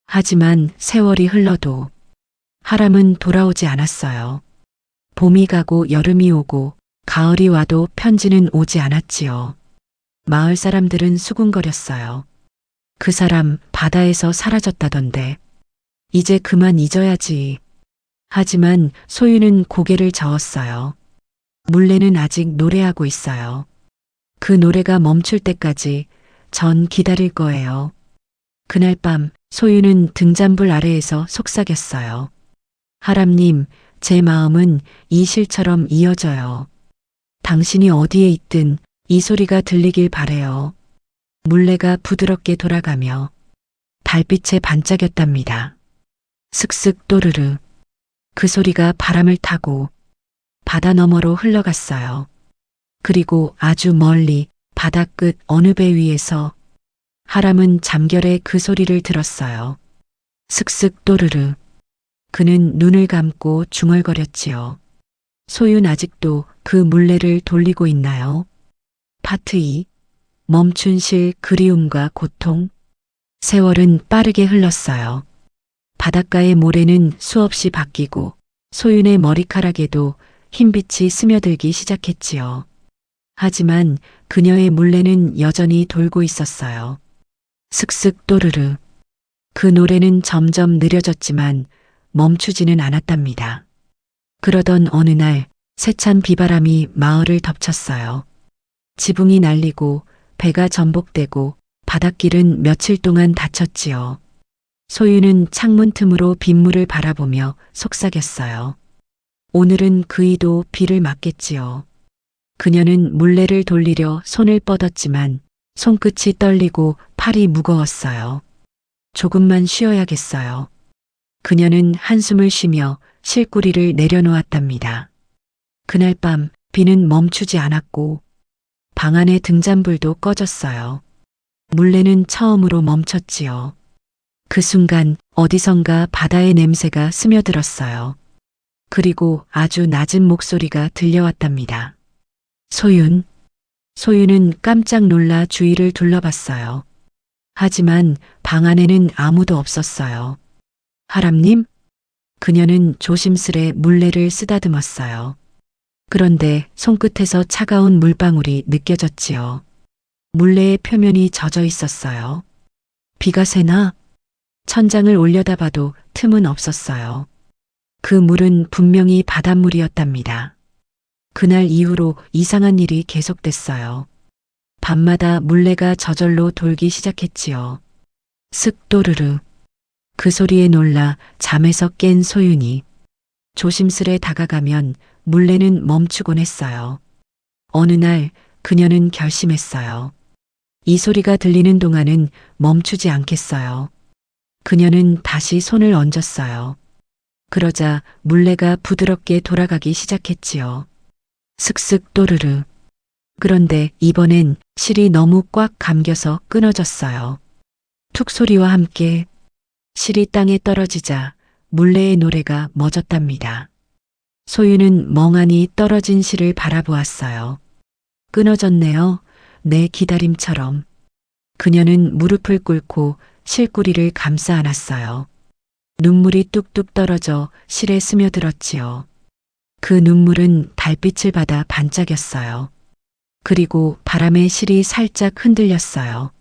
하지만 세월이 흘러도 하람은 돌아오지 않았어요. 봄이 가고 여름이 오고 가을이 와도 편지는 오지 않았지요. 마을 사람들은 수군거렸어요. 그 사람 바다에서 사라졌다던데. 이제 그만 잊어야지. 하지만 소유는 고개를 저었어요. 물레는 아직 노래하고 있어요. 그 노래가 멈출 때까지 전 기다릴 거예요. 그날 밤 소유는 등잔불 아래에서 속삭였어요. 하람님, 제 마음은 이 실처럼 이어져요. 당신이 어디에 있든 이 소리가 들리길 바래요. 물레가 부드럽게 돌아가며 달빛에 반짝였답니다. 슥슥 또르르. 그 소리가 바람을 타고 바다 너머로 흘러갔어요. 그리고 아주 멀리 바다 끝 어느 배 위에서 하람은 잠결에 그 소리를 들었어요. 슥슥 또르르. 그는 눈을 감고 중얼거렸지요. 소윤 아직도 그 물레를 돌리고 있나요? 파트 2. 멈춘 실 그리움과 고통. 세월은 빠르게 흘렀어요. 바닷가의 모래는 수없이 바뀌고 소윤의 머리카락에도 흰빛이 스며들기 시작했지요. 하지만 그녀의 물레는 여전히 돌고 있었어요. 슥슥 또르르. 그 노래는 점점 느려졌지만 멈추지는 않았답니다. 그러던 어느 날 세찬 비바람이 마을을 덮쳤어요. 지붕이 날리고 배가 전복되고 바닷길은 며칠 동안 닫혔지요. 소유는 창문 틈으로 빗물을 바라보며 속삭였어요. 오늘은 그이도 비를 맞겠지요. 그녀는 물레를 돌리려 손을 뻗었지만 손끝이 떨리고 팔이 무거웠어요. 조금만 쉬어야겠어요. 그녀는 한숨을 쉬며 실구리를 내려놓았답니다. 그날 밤 비는 멈추지 않았고 방 안의 등잔불도 꺼졌어요. 물레는 처음으로 멈췄지요. 그 순간 어디선가 바다의 냄새가 스며들었어요. 그리고 아주 낮은 목소리가 들려왔답니다. 소윤. 소윤은 깜짝 놀라 주위를 둘러봤어요. 하지만 방 안에는 아무도 없었어요. 하람님? 그녀는 조심스레 물레를 쓰다듬었어요. 그런데 손끝에서 차가운 물방울이 느껴졌지요. 물레의 표면이 젖어 있었어요. 비가 새나? 천장을 올려다봐도 틈은 없었어요. 그 물은 분명히 바닷물이었답니다. 그날 이후로 이상한 일이 계속됐어요. 밤마다 물레가 저절로 돌기 시작했지요. 슥 또르르. 그 소리에 놀라 잠에서 깬 소윤이 조심스레 다가가면 물레는 멈추곤 했어요. 어느 날 그녀는 결심했어요. 이 소리가 들리는 동안은 멈추지 않겠어요. 그녀는 다시 손을 얹었어요. 그러자 물레가 부드럽게 돌아가기 시작했지요. 슥슥 또르르. 그런데 이번엔 실이 너무 꽉 감겨서 끊어졌어요. 툭 소리와 함께 실이 땅에 떨어지자 물레의 노래가 멎었답니다. 소유는 멍하니 떨어진 실을 바라보았어요. 끊어졌네요. 내 기다림처럼. 그녀는 무릎을 꿇고 실구리를 감싸 안았어요. 눈물이 뚝뚝 떨어져 실에 스며들었지요. 그 눈물은 달빛을 받아 반짝였어요. 그리고 바람에 실이 살짝 흔들렸어요.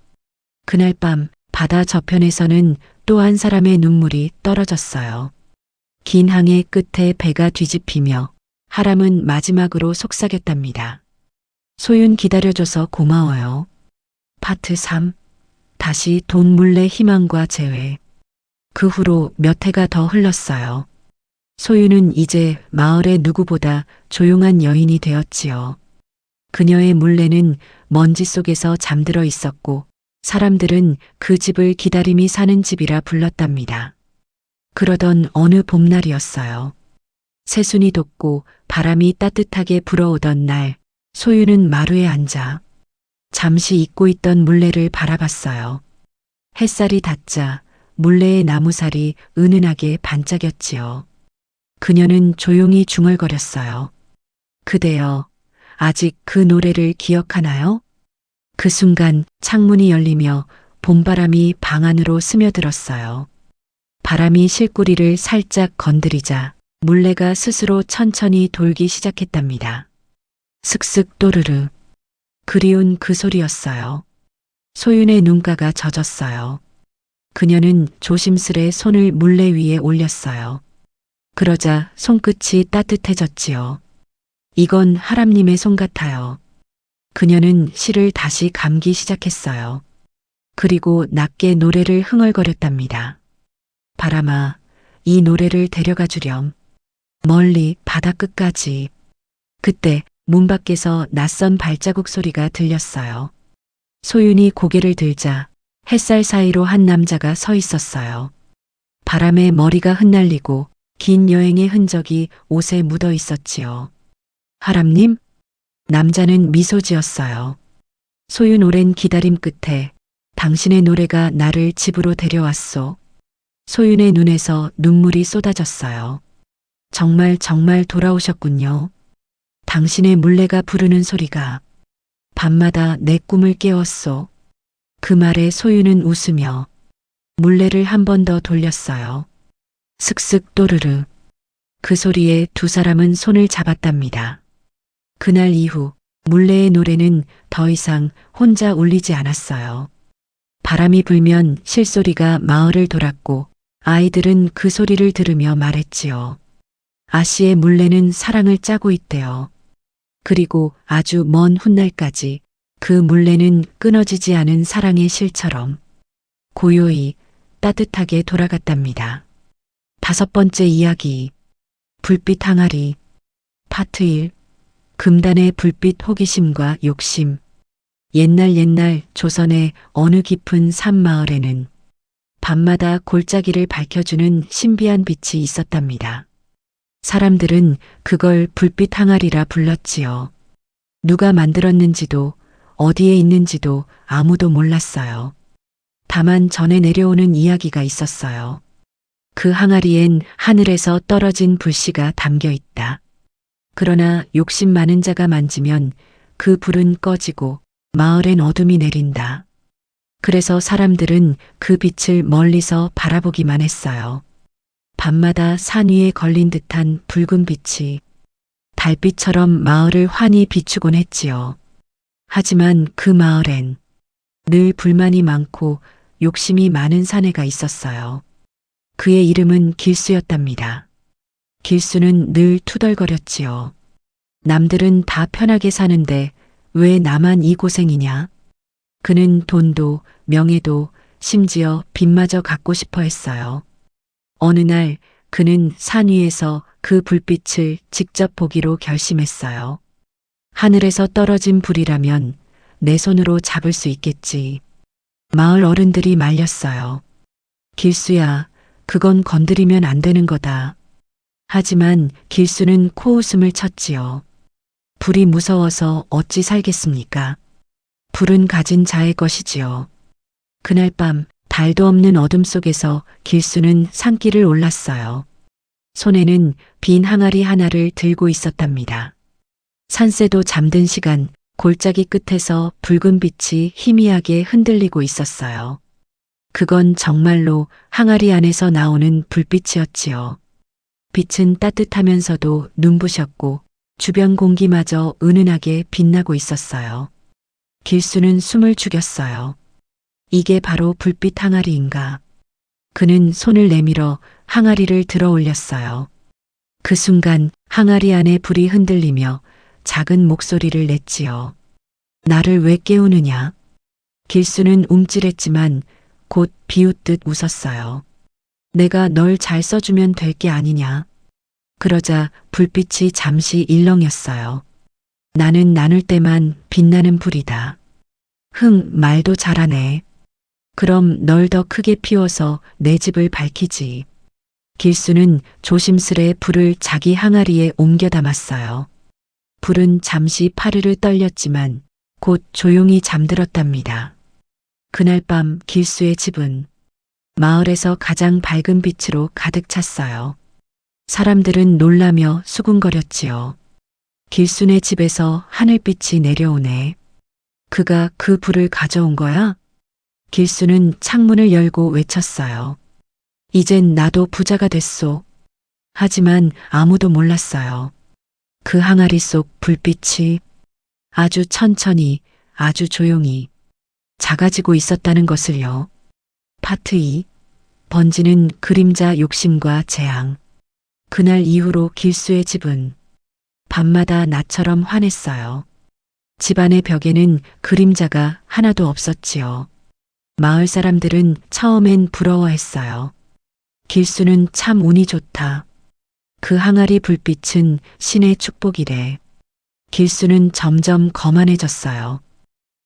그날 밤 바다 저편에서는 또 한 사람의 눈물이 떨어졌어요. 긴 항해 끝에 배가 뒤집히며 하람은 마지막으로 속삭였답니다. 소윤 기다려줘서 고마워요. 파트 3. 다시 돈 물레 희망과 재회. 그 후로 몇 해가 더 흘렀어요. 소윤은 이제 마을의 누구보다 조용한 여인이 되었지요. 그녀의 물레는 먼지 속에서 잠들어 있었고 사람들은 그 집을 기다림이 사는 집이라 불렀답니다. 그러던 어느 봄날이었어요. 새순이 돋고 바람이 따뜻하게 불어오던 날 소윤은 마루에 앉아 잠시 잊고 있던 물레를 바라봤어요. 햇살이 닿자 물레의 나무살이 은은하게 반짝였지요. 그녀는 조용히 중얼거렸어요. 그대여, 아직 그 노래를 기억하나요? 그 순간 창문이 열리며 봄바람이 방 안으로 스며들었어요. 바람이 실구리를 살짝 건드리자 물레가 스스로 천천히 돌기 시작했답니다. 슥슥 또르르. 그리운 그 소리였어요. 소윤의 눈가가 젖었어요. 그녀는 조심스레 손을 물레 위에 올렸어요. 그러자 손끝이 따뜻해졌지요. 이건 하람님의 손 같아요. 그녀는 실을 다시 감기 시작했어요. 그리고 낮게 노래를 흥얼거렸답니다. 바람아, 이 노래를 데려가 주렴. 멀리 바다 끝까지. 그때 문 밖에서 낯선 발자국 소리가 들렸어요. 소윤이 고개를 들자 햇살 사이로 한 남자가 서 있었어요. 바람에 머리가 흩날리고 긴 여행의 흔적이 옷에 묻어 있었지요. 하람님? 남자는 미소 지었어요. 소윤 오랜 기다림 끝에 당신의 노래가 나를 집으로 데려왔소. 소윤의 눈에서 눈물이 쏟아졌어요. 정말 돌아오셨군요. 당신의 물레가 부르는 소리가 밤마다 내 꿈을 깨웠소. 그 말에 소윤은 웃으며 물레를 한 번 더 돌렸어요. 슥슥 또르르. 그 소리에 두 사람은 손을 잡았답니다. 그날 이후 물레의 노래는 더 이상 혼자 울리지 않았어요. 바람이 불면 실소리가 마을을 돌았고 아이들은 그 소리를 들으며 말했지요. 아씨의 물레는 사랑을 짜고 있대요. 그리고 아주 먼 훗날까지 그 물레는 끊어지지 않은 사랑의 실처럼 고요히 따뜻하게 돌아갔답니다. 5번째 이야기. 불빛 항아리. 파트 1. 금단의 불빛 호기심과 욕심. 옛날 조선의 어느 깊은 산마을에는 밤마다 골짜기를 밝혀주는 신비한 빛이 있었답니다. 사람들은 그걸 불빛 항아리라 불렀지요. 누가 만들었는지도 어디에 있는지도 아무도 몰랐어요. 다만 전해 내려오는 이야기가 있었어요. 그 항아리엔 하늘에서 떨어진 불씨가 담겨 있다. 그러나 욕심 많은 자가 만지면 그 불은 꺼지고 마을엔 어둠이 내린다. 그래서 사람들은 그 빛을 멀리서 바라보기만 했어요. 밤마다 산 위에 걸린 듯한 붉은 빛이 달빛처럼 마을을 환히 비추곤 했지요. 하지만 그 마을엔 늘 불만이 많고 욕심이 많은 사내가 있었어요. 그의 이름은 길수였답니다. 길수는 늘 투덜거렸지요. 남들은 다 편하게 사는데 왜 나만 이 고생이냐? 그는 돈도 명예도 심지어 빚마저 갖고 싶어 했어요. 어느 날 그는 산 위에서 그 불빛을 직접 보기로 결심했어요. 하늘에서 떨어진 불이라면 내 손으로 잡을 수 있겠지. 마을 어른들이 말렸어요. 길수야, 그건 건드리면 안 되는 거다. 하지만 길수는 코웃음을 쳤지요. 불이 무서워서 어찌 살겠습니까? 불은 가진 자의 것이지요. 그날 밤 달도 없는 어둠 속에서 길수는 산길을 올랐어요. 손에는 빈 항아리 하나를 들고 있었답니다. 산새도 잠든 시간 골짜기 끝에서 붉은 빛이 희미하게 흔들리고 있었어요. 그건 정말로 항아리 안에서 나오는 불빛이었지요. 빛은 따뜻하면서도 눈부셨고 주변 공기마저 은은하게 빛나고 있었어요. 길수는 숨을 죽였어요. 이게 바로 불빛 항아리인가? 그는 손을 내밀어 항아리를 들어 올렸어요. 그 순간 항아리 안에 불이 흔들리며 작은 목소리를 냈지요. 나를 왜 깨우느냐? 길수는 움찔했지만 곧 비웃듯 웃었어요. 내가 널 잘 써주면 될 게 아니냐? 그러자 불빛이 잠시 일렁였어요. 나는 나눌 때만 빛나는 불이다. 말도 잘하네. 그럼 널 더 크게 피워서 내 집을 밝히지. 길수는 조심스레 불을 자기 항아리에 옮겨 담았어요. 불은 잠시 파르르 떨렸지만 곧 조용히 잠들었답니다. 그날 밤 길수의 집은 마을에서 가장 밝은 빛으로 가득 찼어요. 사람들은 놀라며 수군거렸지요. 길순의 집에서 하늘빛이 내려오네. 그가 그 불을 가져온 거야? 길순은 창문을 열고 외쳤어요. 이젠 나도 부자가 됐소. 하지만 아무도 몰랐어요. 그 항아리 속 불빛이 아주 천천히, 아주 조용히 작아지고 있었다는 것을요. 파트 2. 번지는 그림자 욕심과 재앙. 그날 이후로 길수의 집은 밤마다 나처럼 환했어요. 집안의 벽에는 그림자가 하나도 없었지요. 마을 사람들은 처음엔 부러워했어요. 길수는 참 운이 좋다. 그 항아리 불빛은 신의 축복이래. 길수는 점점 거만해졌어요.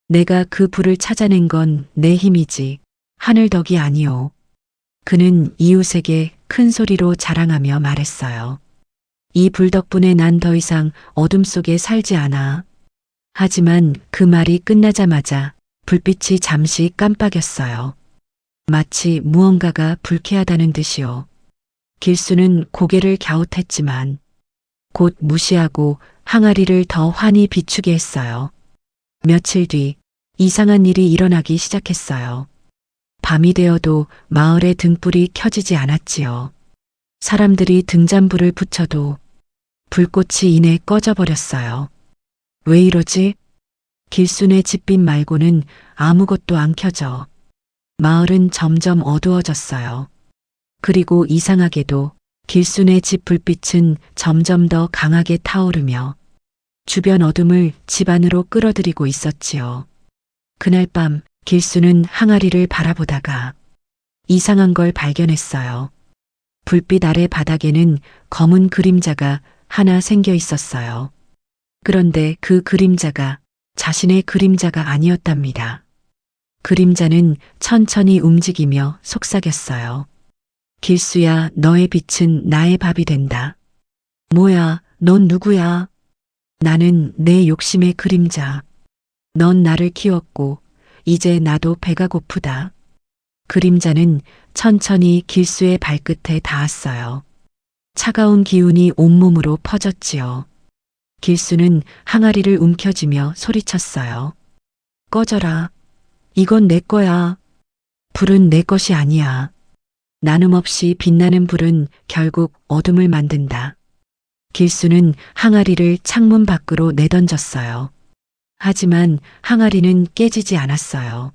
내가 그 불을 찾아낸 건 내 힘이지 하늘 덕이 아니오. 그는 이웃에게 큰 소리로 자랑하며 말했어요. 이 불 덕분에 난 더 이상 어둠 속에 살지 않아. 하지만 그 말이 끝나자마자 불빛이 잠시 깜빡였어요. 마치 무언가가 불쾌하다는 듯이요. 길수는 고개를 갸웃했지만 곧 무시하고 항아리를 더 환히 비추게 했어요. 며칠 뒤 이상한 일이 일어나기 시작했어요. 밤이 되어도 마을의 등불이 켜지지 않았지요. 사람들이 등잔불을 붙여도 불꽃이 이내 꺼져버렸어요. 왜 이러지? 길순의 집빛 말고는 아무것도 안 켜져. 마을은 점점 어두워졌어요. 그리고 이상하게도 길순의 집 불빛은 점점 더 강하게 타오르며 주변 어둠을 집 안으로 끌어들이고 있었지요. 그날 밤 길수는 항아리를 바라보다가 이상한 걸 발견했어요. 불빛 아래 바닥에는 검은 그림자가 하나 생겨 있었어요. 그런데 그 그림자가 자신의 그림자가 아니었답니다. 그림자는 천천히 움직이며 속삭였어요. 길수야, 너의 빛은 나의 밥이 된다. 뭐야, 넌 누구야? 나는 내 욕심의 그림자. 넌 나를 키웠고 이제 나도 배가 고프다. 그림자는 천천히 길수의 발끝에 닿았어요. 차가운 기운이 온몸으로 퍼졌지요. 길수는 항아리를 움켜쥐며 소리쳤어요. 꺼져라. 이건 내 거야. 불은 내 것이 아니야. 나눔 없이 빛나는 불은 결국 어둠을 만든다. 길수는 항아리를 창문 밖으로 내던졌어요. 하지만 항아리는 깨지지 않았어요.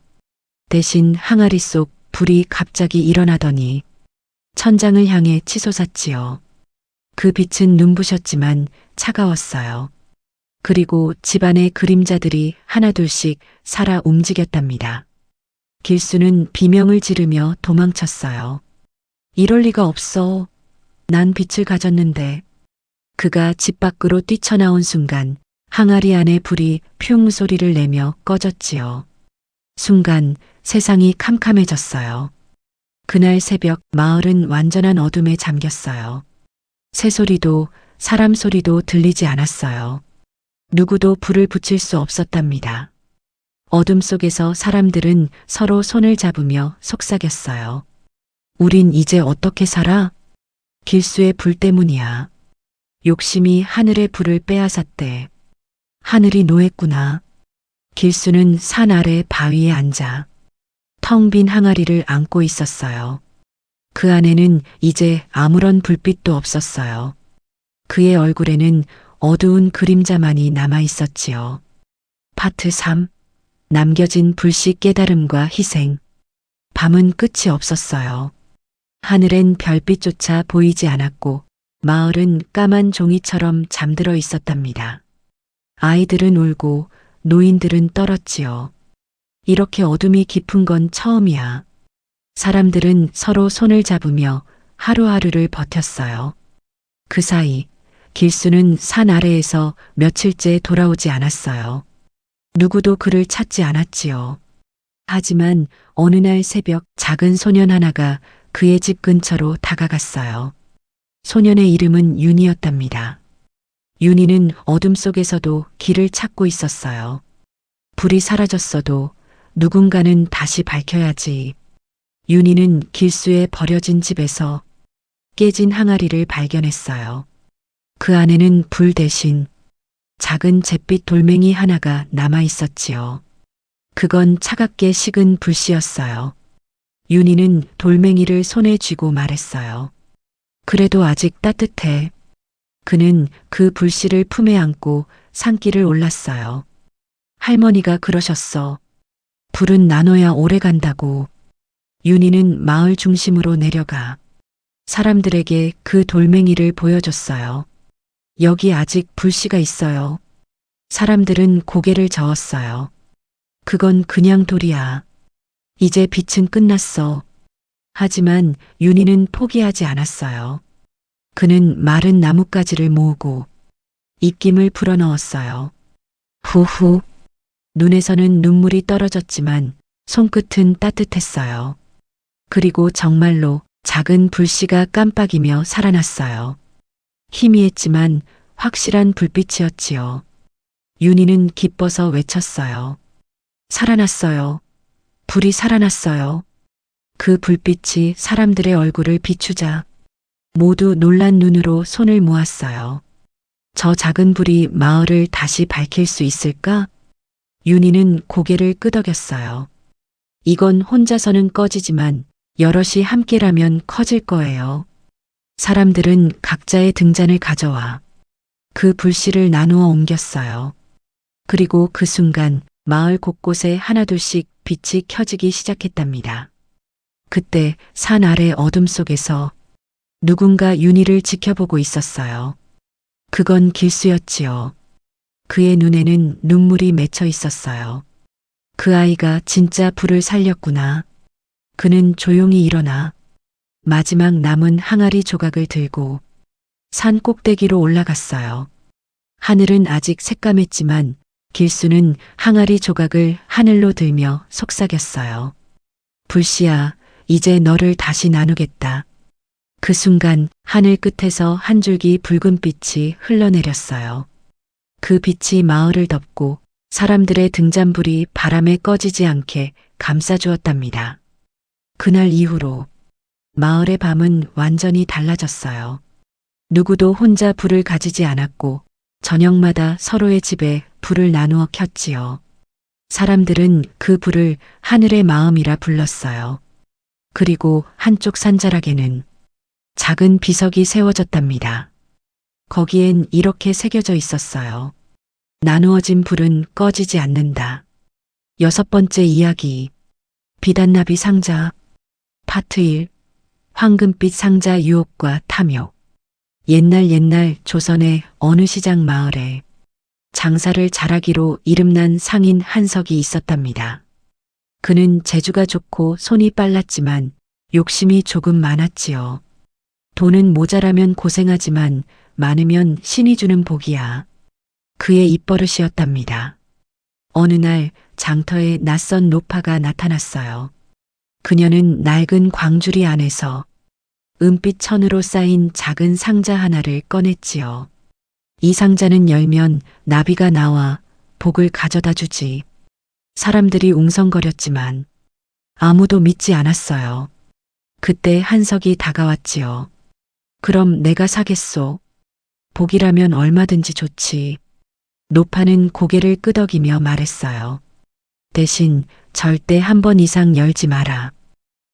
대신 항아리 속 불이 갑자기 일어나더니 천장을 향해 치솟았지요. 그 빛은 눈부셨지만 차가웠어요. 그리고 집안의 그림자들이 하나둘씩 살아 움직였답니다. 길수는 비명을 지르며 도망쳤어요. 이럴 리가 없어. 난 빛을 가졌는데. 그가 집 밖으로 뛰쳐나온 순간 항아리 안의 불이 퓨 소리를 내며 꺼졌지요. 순간 세상이 캄캄해졌어요. 그날 새벽 마을은 완전한 어둠에 잠겼어요. 새소리도 사람 소리도 들리지 않았어요. 누구도 불을 붙일 수 없었답니다. 어둠 속에서 사람들은 서로 손을 잡으며 속삭였어요. 우린 이제 어떻게 살아? 길수의 불 때문이야. 욕심이 하늘의 불을 빼앗았대. 하늘이 노했구나. 길수는 산 아래 바위에 앉아 텅 빈 항아리를 안고 있었어요. 그 안에는 이제 아무런 불빛도 없었어요. 그의 얼굴에는 어두운 그림자만이 남아 있었지요. 파트 3. 남겨진 불씨 깨달음과 희생. 밤은 끝이 없었어요. 하늘엔 별빛조차 보이지 않았고 마을은 까만 종이처럼 잠들어 있었답니다. 아이들은 울고 노인들은 떨었지요. 이렇게 어둠이 깊은 건 처음이야. 사람들은 서로 손을 잡으며 하루하루를 버텼어요. 그 사이 길수는 산 아래에서 며칠째 돌아오지 않았어요. 누구도 그를 찾지 않았지요. 하지만 어느 날 새벽 작은 소년 하나가 그의 집 근처로 다가갔어요. 소년의 이름은 윤이었답니다. 윤이는 어둠 속에서도 길을 찾고 있었어요. 불이 사라졌어도 누군가는 다시 밝혀야지. 윤이는 길수의 버려진 집에서 깨진 항아리를 발견했어요. 그 안에는 불 대신 작은 잿빛 돌멩이 하나가 남아 있었지요. 그건 차갑게 식은 불씨였어요. 윤희는 돌멩이를 손에 쥐고 말했어요. 그래도 아직 따뜻해. 그는 그 불씨를 품에 안고 산길을 올랐어요. 할머니가 그러셨어. 불은 나눠야 오래 간다고. 윤희는 마을 중심으로 내려가 사람들에게 그 돌멩이를 보여줬어요. 여기 아직 불씨가 있어요. 사람들은 고개를 저었어요. 그건 그냥 돌이야. 이제 빛은 끝났어. 하지만 윤희는 포기하지 않았어요. 그는 마른 나뭇가지를 모으고 입김을 불어넣었어요. 후후. 눈에서는 눈물이 떨어졌지만 손끝은 따뜻했어요. 그리고 정말로 작은 불씨가 깜빡이며 살아났어요. 희미했지만 확실한 불빛이었지요. 윤희는 기뻐서 외쳤어요. 살아났어요. 불이 살아났어요. 그 불빛이 사람들의 얼굴을 비추자 모두 놀란 눈으로 손을 모았어요. 저 작은 불이 마을을 다시 밝힐 수 있을까? 윤희는 고개를 끄덕였어요. 이건 혼자서는 꺼지지만 여럿이 함께라면 커질 거예요. 사람들은 각자의 등잔을 가져와 그 불씨를 나누어 옮겼어요. 그리고 그 순간 마을 곳곳에 하나둘씩 빛이 켜지기 시작했답니다. 그때 산 아래 어둠 속에서 누군가 윤희를 지켜보고 있었어요. 그건 길수였지요. 그의 눈에는 눈물이 맺혀 있었어요. 그 아이가 진짜 불을 살렸구나. 그는 조용히 일어나 마지막 남은 항아리 조각을 들고 산 꼭대기로 올라갔어요. 하늘은 아직 새까맸지만 길수는 항아리 조각을 하늘로 들며 속삭였어요. 불씨야, 이제 너를 다시 나누겠다. 그 순간 하늘 끝에서 한 줄기 붉은 빛이 흘러내렸어요. 그 빛이 마을을 덮고 사람들의 등잔불이 바람에 꺼지지 않게 감싸주었답니다. 그날 이후로 마을의 밤은 완전히 달라졌어요. 누구도 혼자 불을 가지지 않았고 저녁마다 서로의 집에 불을 나누어 켰지요. 사람들은 그 불을 하늘의 마음이라 불렀어요. 그리고 한쪽 산자락에는 작은 비석이 세워졌답니다. 거기엔 이렇게 새겨져 있었어요. 나누어진 불은 꺼지지 않는다. 6번째 이야기. 비단나비 상자. 파트 1. 황금빛 상자 유혹과 탐욕. 옛날 조선의 어느 시장 마을에 장사를 잘하기로 이름난 상인 한석이 있었답니다. 그는 재주가 좋고 손이 빨랐지만 욕심이 조금 많았지요. 돈은 모자라면 고생하지만 많으면 신이 주는 복이야. 그의 입버릇이었답니다. 어느 날 장터에 낯선 노파가 나타났어요. 그녀는 낡은 광주리 안에서 은빛 천으로 쌓인 작은 상자 하나를 꺼냈지요. 이 상자는 열면 나비가 나와 복을 가져다 주지. 사람들이 웅성거렸지만 아무도 믿지 않았어요. 그때 한석이 다가왔지요. 그럼 내가 사겠소. 복이라면 얼마든지 좋지. 노파는 고개를 끄덕이며 말했어요. 대신 절대 한 번 이상 열지 마라.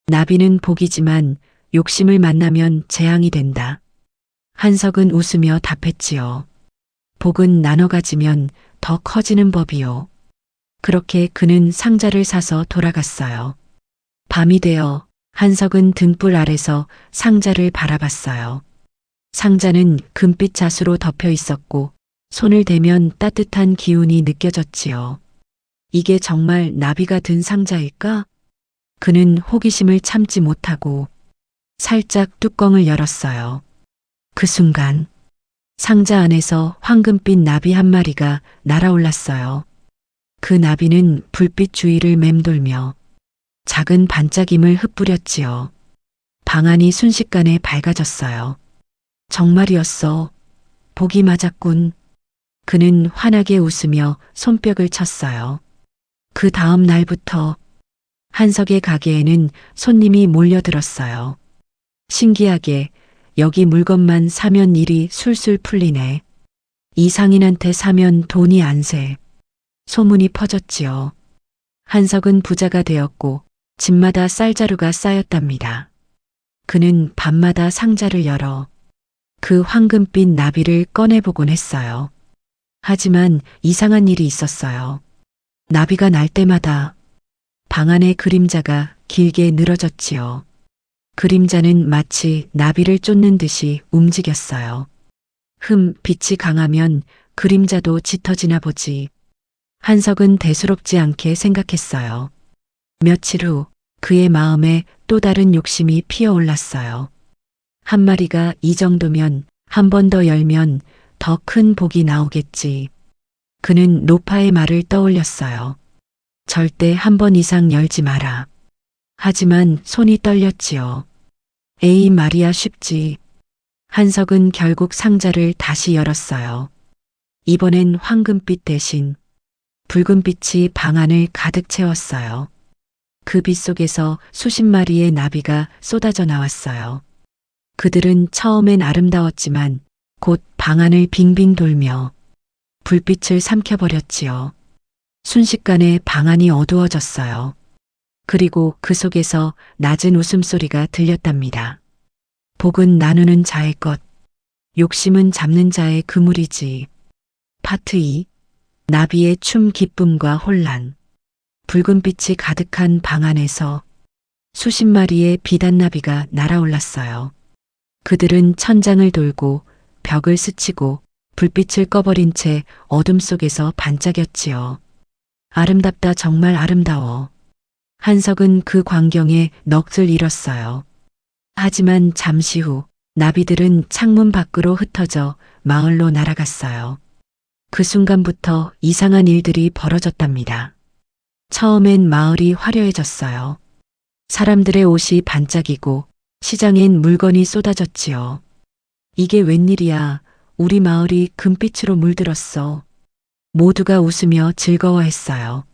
나비는 복이지만 욕심을 만나면 재앙이 된다. 한석은 웃으며 답했지요. 복은 나눠 가지면 더 커지는 법이요. 그렇게 그는 상자를 사서 돌아갔어요. 밤이 되어 한석은 등불 아래서 상자를 바라봤어요. 상자는 금빛 자수로 덮여 있었고 손을 대면 따뜻한 기운이 느껴졌지요. 이게 정말 나비가 든 상자일까? 그는 호기심을 참지 못하고 살짝 뚜껑을 열었어요. 그 순간 상자 안에서 황금빛 나비 한 마리가 날아올랐어요. 그 나비는 불빛 주위를 맴돌며 작은 반짝임을 흩뿌렸지요. 방 안이 순식간에 밝아졌어요. 정말이었어. 복이 맞았군. 그는 환하게 웃으며 손뼉을 쳤어요. 그 다음 날부터 한석의 가게에는 손님이 몰려들었어요. 신기하게 여기 물건만 사면 일이 술술 풀리네. 이상인한테 사면 돈이 안 새. 소문이 퍼졌지요. 한석은 부자가 되었고 집마다 쌀자루가 쌓였답니다. 그는 밤마다 상자를 열어 그 황금빛 나비를 꺼내보곤 했어요. 하지만 이상한 일이 있었어요. 나비가 날 때마다 방 안의 그림자가 길게 늘어졌지요. 그림자는 마치 나비를 쫓는 듯이 움직였어요. 빛이 강하면 그림자도 짙어지나 보지. 한석은 대수롭지 않게 생각했어요. 며칠 후 그의 마음에 또 다른 욕심이 피어올랐어요. 한 마리가 이 정도면 한 번 더 열면 더 큰 복이 나오겠지. 그는 노파의 말을 떠올렸어요. 절대 한 번 이상 열지 마라. 하지만 손이 떨렸지요. 에이 말이야 쉽지. 한석은 결국 상자를 다시 열었어요. 이번엔 황금빛 대신 붉은빛이 방 안을 가득 채웠어요. 그 빛 속에서 수십 마리의 나비가 쏟아져 나왔어요. 그들은 처음엔 아름다웠지만 곧 방 안을 빙빙 돌며 불빛을 삼켜버렸지요. 순식간에 방 안이 어두워졌어요. 그리고 그 속에서 낮은 웃음소리가 들렸답니다. 복은 나누는 자의 것, 욕심은 잡는 자의 그물이지. 파트 2. 나비의 춤 기쁨과 혼란. 붉은빛이 가득한 방 안에서 수십 마리의 비단나비가 날아올랐어요. 그들은 천장을 돌고 벽을 스치고 불빛을 꺼버린 채 어둠 속에서 반짝였지요. 아름답다 정말 아름다워. 한석은 그 광경에 넋을 잃었어요. 하지만 잠시 후 나비들은 창문 밖으로 흩어져 마을로 날아갔어요. 그 순간부터 이상한 일들이 벌어졌답니다. 처음엔 마을이 화려해졌어요. 사람들의 옷이 반짝이고 시장엔 물건이 쏟아졌지요. 이게 웬일이야. 우리 마을이 금빛으로 물들었어. 모두가 웃으며 즐거워했어요.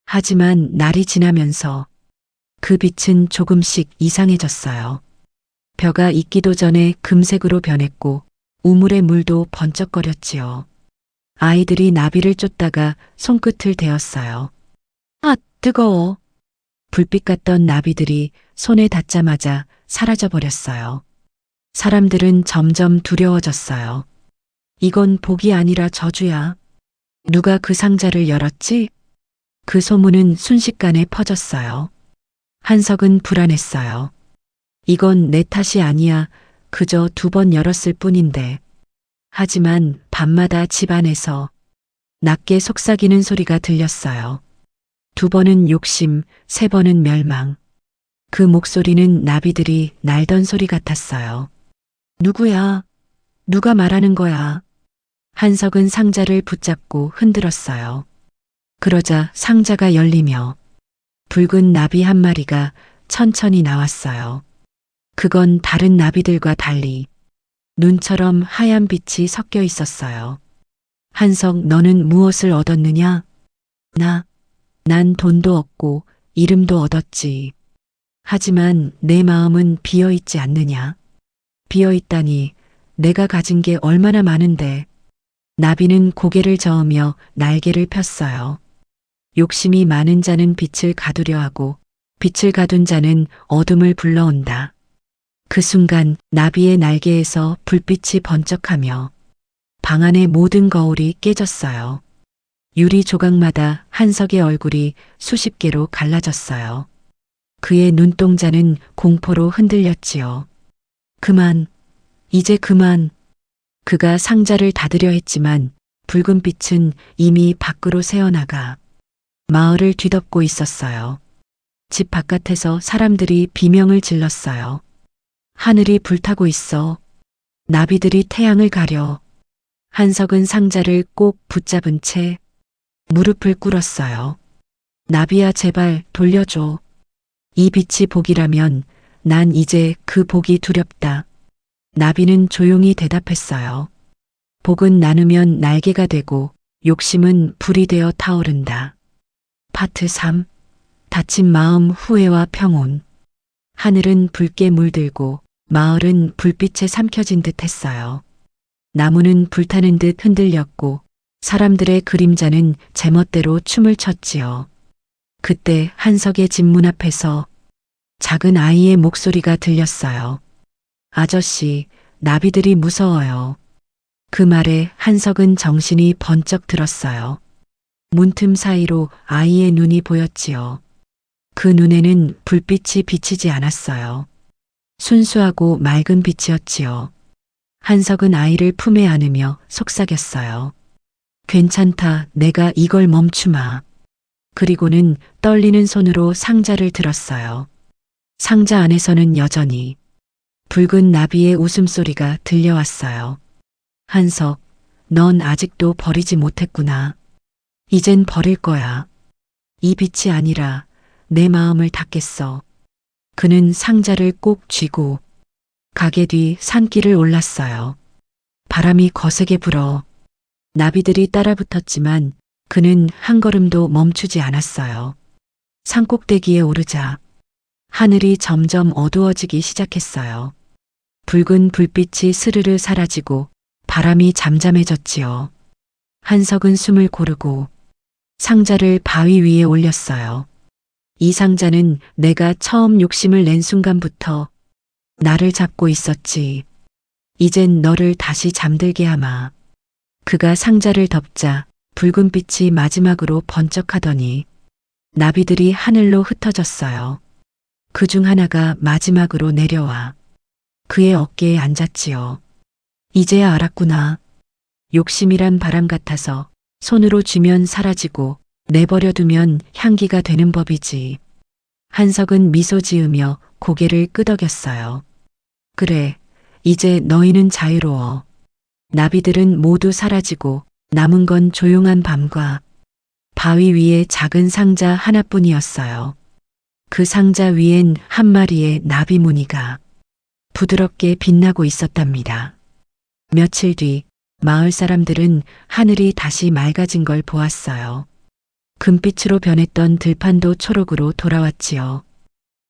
하지만 날이 지나면서 그 빛은 조금씩 이상해졌어요. 벼가 익기도 전에 금색으로 변했고 우물의 물도 번쩍거렸지요. 아이들이 나비를 쫓다가 손끝을 대었어요. 아, 뜨거워. 불빛 같던 나비들이 손에 닿자마자 사라져버렸어요. 사람들은 점점 두려워졌어요. 이건 복이 아니라 저주야. 누가 그 상자를 열었지? 그 소문은 순식간에 퍼졌어요. 한석은 불안했어요. 이건 내 탓이 아니야. 그저 2번 열었을 뿐인데. 하지만 밤마다 집 안에서 낮게 속삭이는 소리가 들렸어요. 2번은 욕심, 3번은 멸망. 그 목소리는 나비들이 날던 소리 같았어요. 누구야? 누가 말하는 거야? 한석은 상자를 붙잡고 흔들었어요. 그러자 상자가 열리며 붉은 나비 한 마리가 천천히 나왔어요. 그건 다른 나비들과 달리 눈처럼 하얀 빛이 섞여 있었어요. 한석, 너는 무엇을 얻었느냐? 난 돈도 얻고 이름도 얻었지. 하지만 내 마음은 비어 있지 않느냐? 비어 있다니, 내가 가진 게 얼마나 많은데. 나비는 고개를 저으며 날개를 폈어요. 욕심이 많은 자는 빛을 가두려 하고 빛을 가둔 자는 어둠을 불러온다. 그 순간 나비의 날개에서 불빛이 번쩍하며 방 안의 모든 거울이 깨졌어요. 유리 조각마다 한석의 얼굴이 수십 개로 갈라졌어요. 그의 눈동자는 공포로 흔들렸지요. 그만, 이제 그만. 그가 상자를 닫으려 했지만 붉은 빛은 이미 밖으로 새어나가 마을을 뒤덮고 있었어요. 집 바깥에서 사람들이 비명을 질렀어요. 하늘이 불타고 있어. 나비들이 태양을 가려. 한석은 상자를 꼭 붙잡은 채 무릎을 꿇었어요. 나비야 제발 돌려줘. 이 빛이 복이라면 난 이제 그 복이 두렵다. 나비는 조용히 대답했어요. 복은 나누면 날개가 되고 욕심은 불이 되어 타오른다. 파트 3. 다친 마음 후회와 평온. 하늘은 붉게 물들고 마을은 불빛에 삼켜진 듯 했어요. 나무는 불타는 듯 흔들렸고 사람들의 그림자는 제멋대로 춤을 췄지요. 그때 한석의 집 문 앞에서 작은 아이의 목소리가 들렸어요. 아저씨, 나비들이 무서워요. 그 말에 한석은 정신이 번쩍 들었어요. 문틈 사이로 아이의 눈이 보였지요. 그 눈에는 불빛이 비치지 않았어요. 순수하고 맑은 빛이었지요. 한석은 아이를 품에 안으며 속삭였어요. 괜찮다, 내가 이걸 멈추마. 그리고는 떨리는 손으로 상자를 들었어요. 상자 안에서는 여전히 붉은 나비의 웃음소리가 들려왔어요. 한석, 넌 아직도 버리지 못했구나. 이젠 버릴 거야. 이 빛이 아니라 내 마음을 닫겠어. 그는 상자를 꼭 쥐고 가게 뒤 산길을 올랐어요. 바람이 거세게 불어 나비들이 따라붙었지만 그는 한 걸음도 멈추지 않았어요. 산꼭대기에 오르자 하늘이 점점 어두워지기 시작했어요. 붉은 불빛이 스르르 사라지고 바람이 잠잠해졌지요. 한석은 숨을 고르고 상자를 바위 위에 올렸어요. 이 상자는 내가 처음 욕심을 낸 순간부터 나를 잡고 있었지. 이젠 너를 다시 잠들게 하마. 그가 상자를 덮자 붉은 빛이 마지막으로 번쩍하더니 나비들이 하늘로 흩어졌어요. 그 중 하나가 마지막으로 내려와 그의 어깨에 앉았지요. 이제야 알았구나. 욕심이란 바람 같아서 손으로 쥐면 사라지고 내버려 두면 향기가 되는 법이지. 한석은 미소 지으며 고개를 끄덕였어요. 그래, 이제 너희는 자유로워. 나비들은 모두 사라지고 남은 건 조용한 밤과 바위 위에 작은 상자 하나뿐이었어요. 그 상자 위엔 한 마리의 나비 무늬가 부드럽게 빛나고 있었답니다. 며칠 뒤 마을 사람들은 하늘이 다시 맑아진 걸 보았어요. 금빛으로 변했던 들판도 초록으로 돌아왔지요.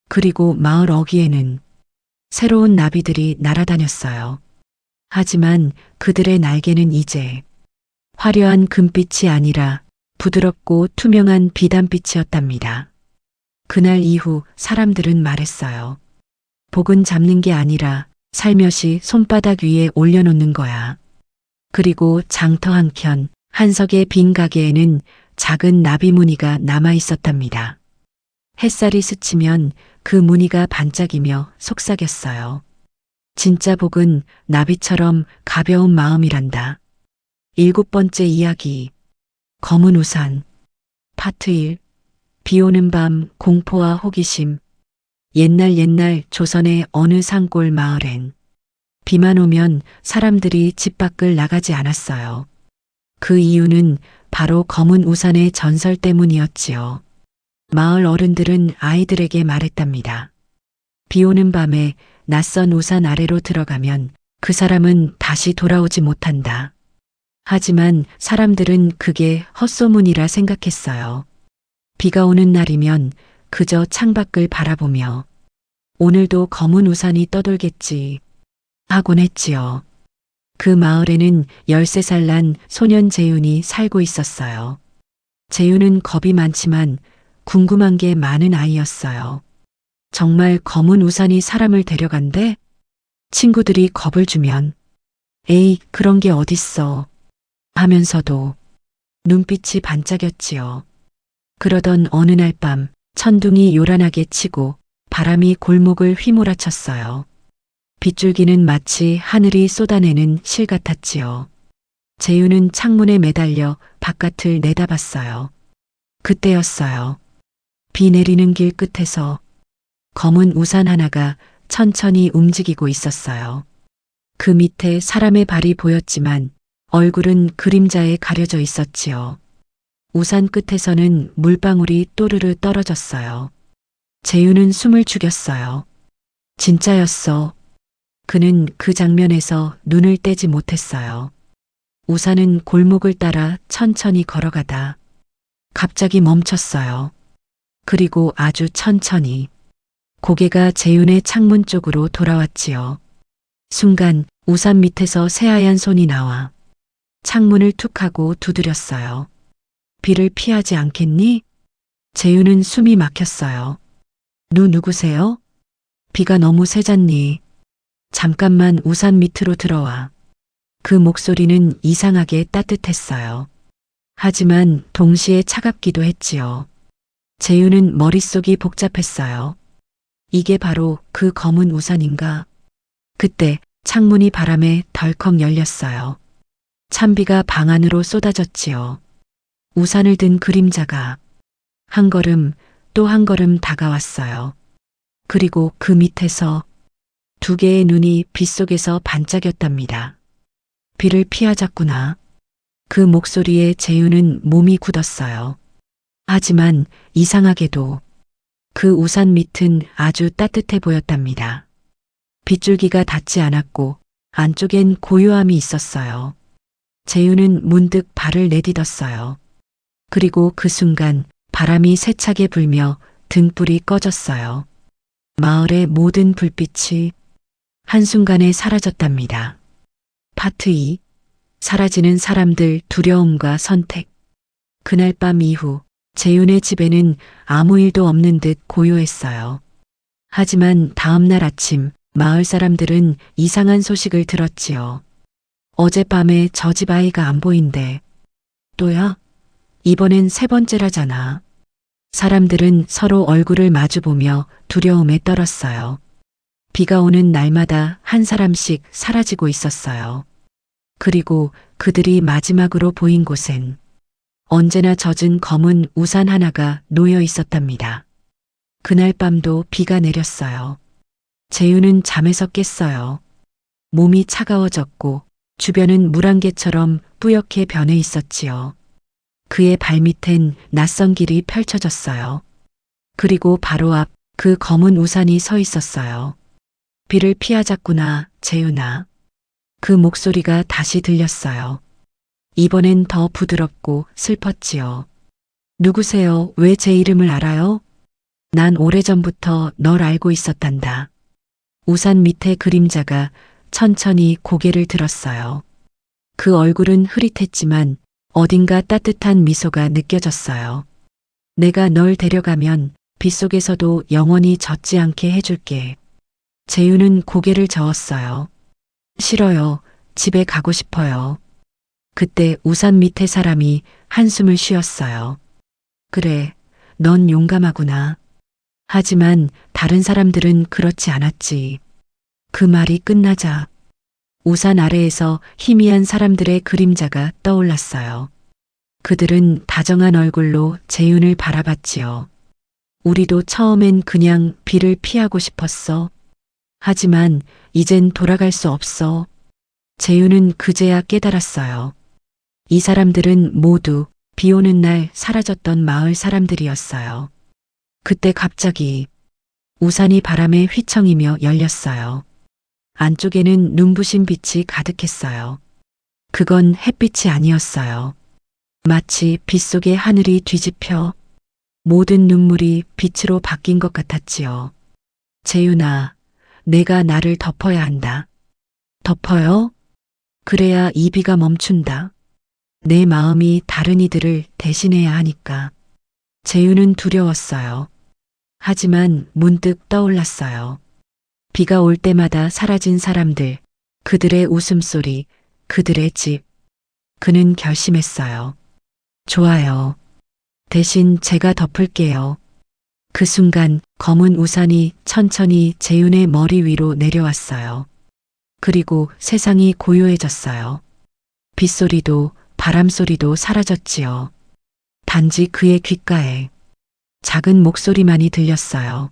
그리고 마을 어귀에는 새로운 나비들이 날아다녔어요. 하지만 그들의 날개는 이제 화려한 금빛이 아니라 부드럽고 투명한 비단빛이었답니다. 그날 이후 사람들은 말했어요. 복은 잡는 게 아니라 살며시 손바닥 위에 올려놓는 거야. 그리고 장터 한켠 한석의 빈 가게에는 작은 나비 무늬가 남아 있었답니다. 햇살이 스치면 그 무늬가 반짝이며 속삭였어요. 진짜 복은 나비처럼 가벼운 마음이란다. 7번째 이야기. 검은 우산. 파트 1. 비 오는 밤 공포와 호기심. 옛날 조선의 어느 산골 마을엔 비만 오면 사람들이 집 밖을 나가지 않았어요. 그 이유는 바로 검은 우산의 전설 때문이었지요. 마을 어른들은 아이들에게 말했답니다. 비 오는 밤에 낯선 우산 아래로 들어가면 그 사람은 다시 돌아오지 못한다. 하지만 사람들은 그게 헛소문이라 생각했어요. 비가 오는 날이면 그저 창밖을 바라보며 오늘도 검은 우산이 떠돌겠지 하곤 했지요. 그 마을에는 13살 난 소년 재윤이 살고 있었어요. 재윤은 겁이 많지만 궁금한 게 많은 아이였어요. 정말 검은 우산이 사람을 데려간대? 친구들이 겁을 주면 에이, 그런 게 어딨어 하면서도 눈빛이 반짝였지요. 그러던 어느 날 밤 천둥이 요란하게 치고 바람이 골목을 휘몰아쳤어요. 빗줄기는 마치 하늘이 쏟아내는 실 같았지요. 재윤은 창문에 매달려 바깥을 내다봤어요. 그때였어요. 비 내리는 길 끝에서 검은 우산 하나가 천천히 움직이고 있었어요. 그 밑에 사람의 발이 보였지만 얼굴은 그림자에 가려져 있었지요. 우산 끝에서는 물방울이 또르르 떨어졌어요. 재윤은 숨을 죽였어요. 진짜였어. 그는 그 장면에서 눈을 떼지 못했어요. 우산은 골목을 따라 천천히 걸어가다 갑자기 멈췄어요. 그리고 아주 천천히 고개가 재윤의 창문 쪽으로 돌아왔지요. 순간 우산 밑에서 새하얀 손이 나와 창문을 툭 하고 두드렸어요. 비를 피하지 않겠니? 재윤은 숨이 막혔어요. 누구세요? 비가 너무 세잖니. 잠깐만 우산 밑으로 들어와. 그 목소리는 이상하게 따뜻했어요. 하지만 동시에 차갑기도 했지요. 재윤은 머릿속이 복잡했어요. 이게 바로 그 검은 우산인가? 그때 창문이 바람에 덜컥 열렸어요. 찬비가 방 안으로 쏟아졌지요. 우산을 든 그림자가 한 걸음 또 한 걸음 다가왔어요. 그리고 그 밑에서 두 개의 눈이 빗속에서 반짝였답니다. 비를 피하자꾸나. 그 목소리에 재윤은 몸이 굳었어요. 하지만 이상하게도 그 우산 밑은 아주 따뜻해 보였답니다. 빗줄기가 닿지 않았고 안쪽엔 고요함이 있었어요. 재윤은 문득 발을 내딛었어요. 그리고 그 순간 바람이 세차게 불며 등불이 꺼졌어요. 마을의 모든 불빛이 한순간에 사라졌답니다. 파트 2. 사라지는 사람들, 두려움과 선택. 그날 밤 이후 재윤의 집에는 아무 일도 없는 듯 고요했어요. 하지만 다음 날 아침 마을 사람들은 이상한 소식을 들었지요. 어젯밤에 저 집 아이가 안 보인대. 또야? 이번엔 세 번째라잖아. 사람들은 서로 얼굴을 마주보며 두려움에 떨었어요. 비가 오는 날마다 한 사람씩 사라지고 있었어요. 그리고 그들이 마지막으로 보인 곳엔 언제나 젖은 검은 우산 하나가 놓여 있었답니다. 그날 밤도 비가 내렸어요. 재윤은 잠에서 깼어요. 몸이 차가워졌고 주변은 물안개처럼 뿌옇게 변해 있었지요. 그의 발밑엔 낯선 길이 펼쳐졌어요. 그리고 바로 앞 그 검은 우산이 서 있었어요. 비를 피하자꾸나, 재윤아. 그 목소리가 다시 들렸어요. 이번엔 더 부드럽고 슬펐지요. 누구세요? 왜 제 이름을 알아요? 난 오래전부터 널 알고 있었단다. 우산 밑에 그림자가 천천히 고개를 들었어요. 그 얼굴은 흐릿했지만 어딘가 따뜻한 미소가 느껴졌어요. 내가 널 데려가면 빗속에서도 영원히 젖지 않게 해줄게. 재윤은 고개를 저었어요. 싫어요. 집에 가고 싶어요. 그때 우산 밑에 사람이 한숨을 쉬었어요. 그래, 넌 용감하구나. 하지만 다른 사람들은 그렇지 않았지. 그 말이 끝나자 우산 아래에서 희미한 사람들의 그림자가 떠올랐어요. 그들은 다정한 얼굴로 재윤을 바라봤지요. 우리도 처음엔 그냥 비를 피하고 싶었어. 하지만 이젠 돌아갈 수 없어. 재윤은 그제야 깨달았어요. 이 사람들은 모두 비 오는 날 사라졌던 마을 사람들이었어요. 그때 갑자기 우산이 바람에 휘청이며 열렸어요. 안쪽에는 눈부신 빛이 가득했어요. 그건 햇빛이 아니었어요. 마치 빗속의 하늘이 뒤집혀 모든 눈물이 빛으로 바뀐 것 같았지요. 재윤아, 내가 나를 덮어야 한다. 덮어요? 그래야 이 비가 멈춘다. 내 마음이 다른 이들을 대신해야 하니까. 재윤은 두려웠어요. 하지만 문득 떠올랐어요. 비가 올 때마다 사라진 사람들, 그들의 웃음소리, 그들의 집. 그는 결심했어요. 좋아요. 대신 제가 덮을게요. 그 순간 검은 우산이 천천히 재윤의 머리 위로 내려왔어요. 그리고 세상이 고요해졌어요. 빗소리도 바람소리도 사라졌지요. 단지 그의 귓가에 작은 목소리만이 들렸어요.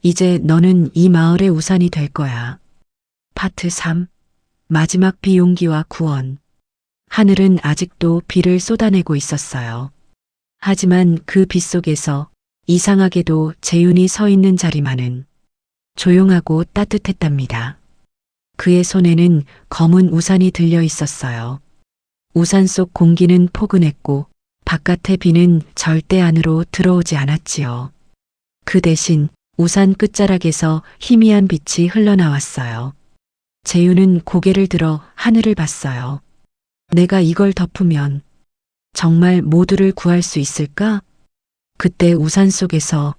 이제 너는 이 마을의 우산이 될 거야. 파트 3. 마지막 비 용기와 구원. 하늘은 아직도 비를 쏟아내고 있었어요. 하지만 그 빛 속에서 이상하게도 재윤이 서 있는 자리만은 조용하고 따뜻했답니다. 그의 손에는 검은 우산이 들려 있었어요. 우산 속 공기는 포근했고 바깥의 비는 절대 안으로 들어오지 않았지요. 그 대신 우산 끝자락에서 희미한 빛이 흘러나왔어요. 재윤은 고개를 들어 하늘을 봤어요. 내가 이걸 덮으면 정말 모두를 구할 수 있을까? 그때 우산 속에서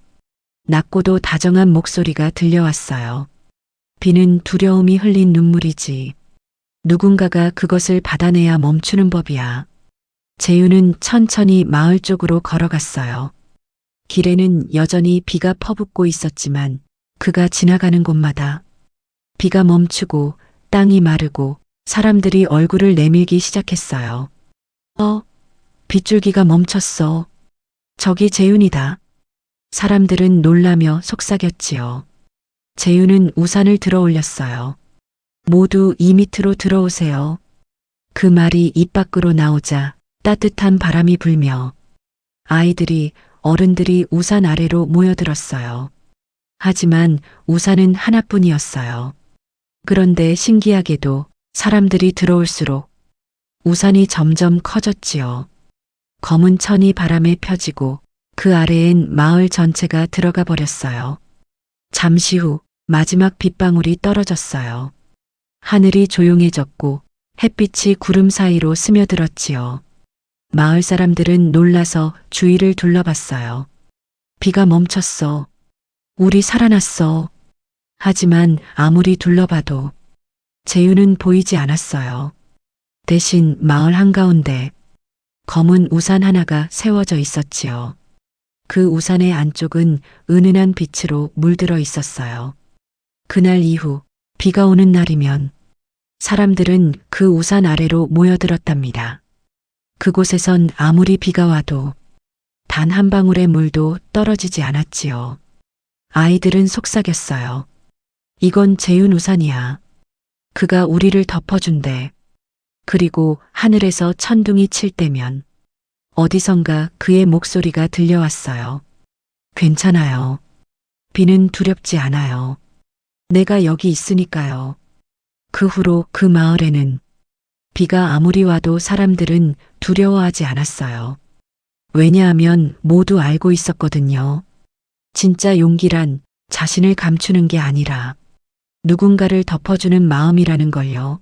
낮고도 다정한 목소리가 들려왔어요. 비는 두려움이 흘린 눈물이지. 누군가가 그것을 받아내야 멈추는 법이야. 재윤은 천천히 마을 쪽으로 걸어갔어요. 길에는 여전히 비가 퍼붓고 있었지만 그가 지나가는 곳마다 비가 멈추고 땅이 마르고 사람들이 얼굴을 내밀기 시작했어요. 빗줄기가 멈췄어. 저기 재윤이다. 사람들은 놀라며 속삭였지요. 재윤은 우산을 들어 올렸어요. 모두 이 밑으로 들어오세요. 그 말이 입 밖으로 나오자 따뜻한 바람이 불며 아이들이 어른들이 우산 아래로 모여들었어요. 하지만 우산은 하나뿐이었어요. 그런데 신기하게도 사람들이 들어올수록 우산이 점점 커졌지요. 검은 천이 바람에 펴지고 그 아래엔 마을 전체가 들어가 버렸어요. 잠시 후 마지막 빗방울이 떨어졌어요. 하늘이 조용해졌고 햇빛이 구름 사이로 스며들었지요. 마을 사람들은 놀라서 주위를 둘러봤어요. 비가 멈췄어. 우리 살아났어. 하지만 아무리 둘러봐도 재윤은 보이지 않았어요. 대신 마을 한가운데 검은 우산 하나가 세워져 있었지요. 그 우산의 안쪽은 은은한 빛으로 물들어 있었어요. 그날 이후 비가 오는 날이면 사람들은 그 우산 아래로 모여들었답니다. 그곳에선 아무리 비가 와도 단 한 방울의 물도 떨어지지 않았지요. 아이들은 속삭였어요. 이건 재윤 우산이야. 그가 우리를 덮어준대. 그리고 하늘에서 천둥이 칠 때면 어디선가 그의 목소리가 들려왔어요. 괜찮아요. 비는 두렵지 않아요. 내가 여기 있으니까요. 그 후로 그 마을에는 비가 아무리 와도 사람들은 두려워하지 않았어요. 왜냐하면 모두 알고 있었거든요. 진짜 용기란 자신을 감추는 게 아니라 누군가를 덮어주는 마음이라는 걸요.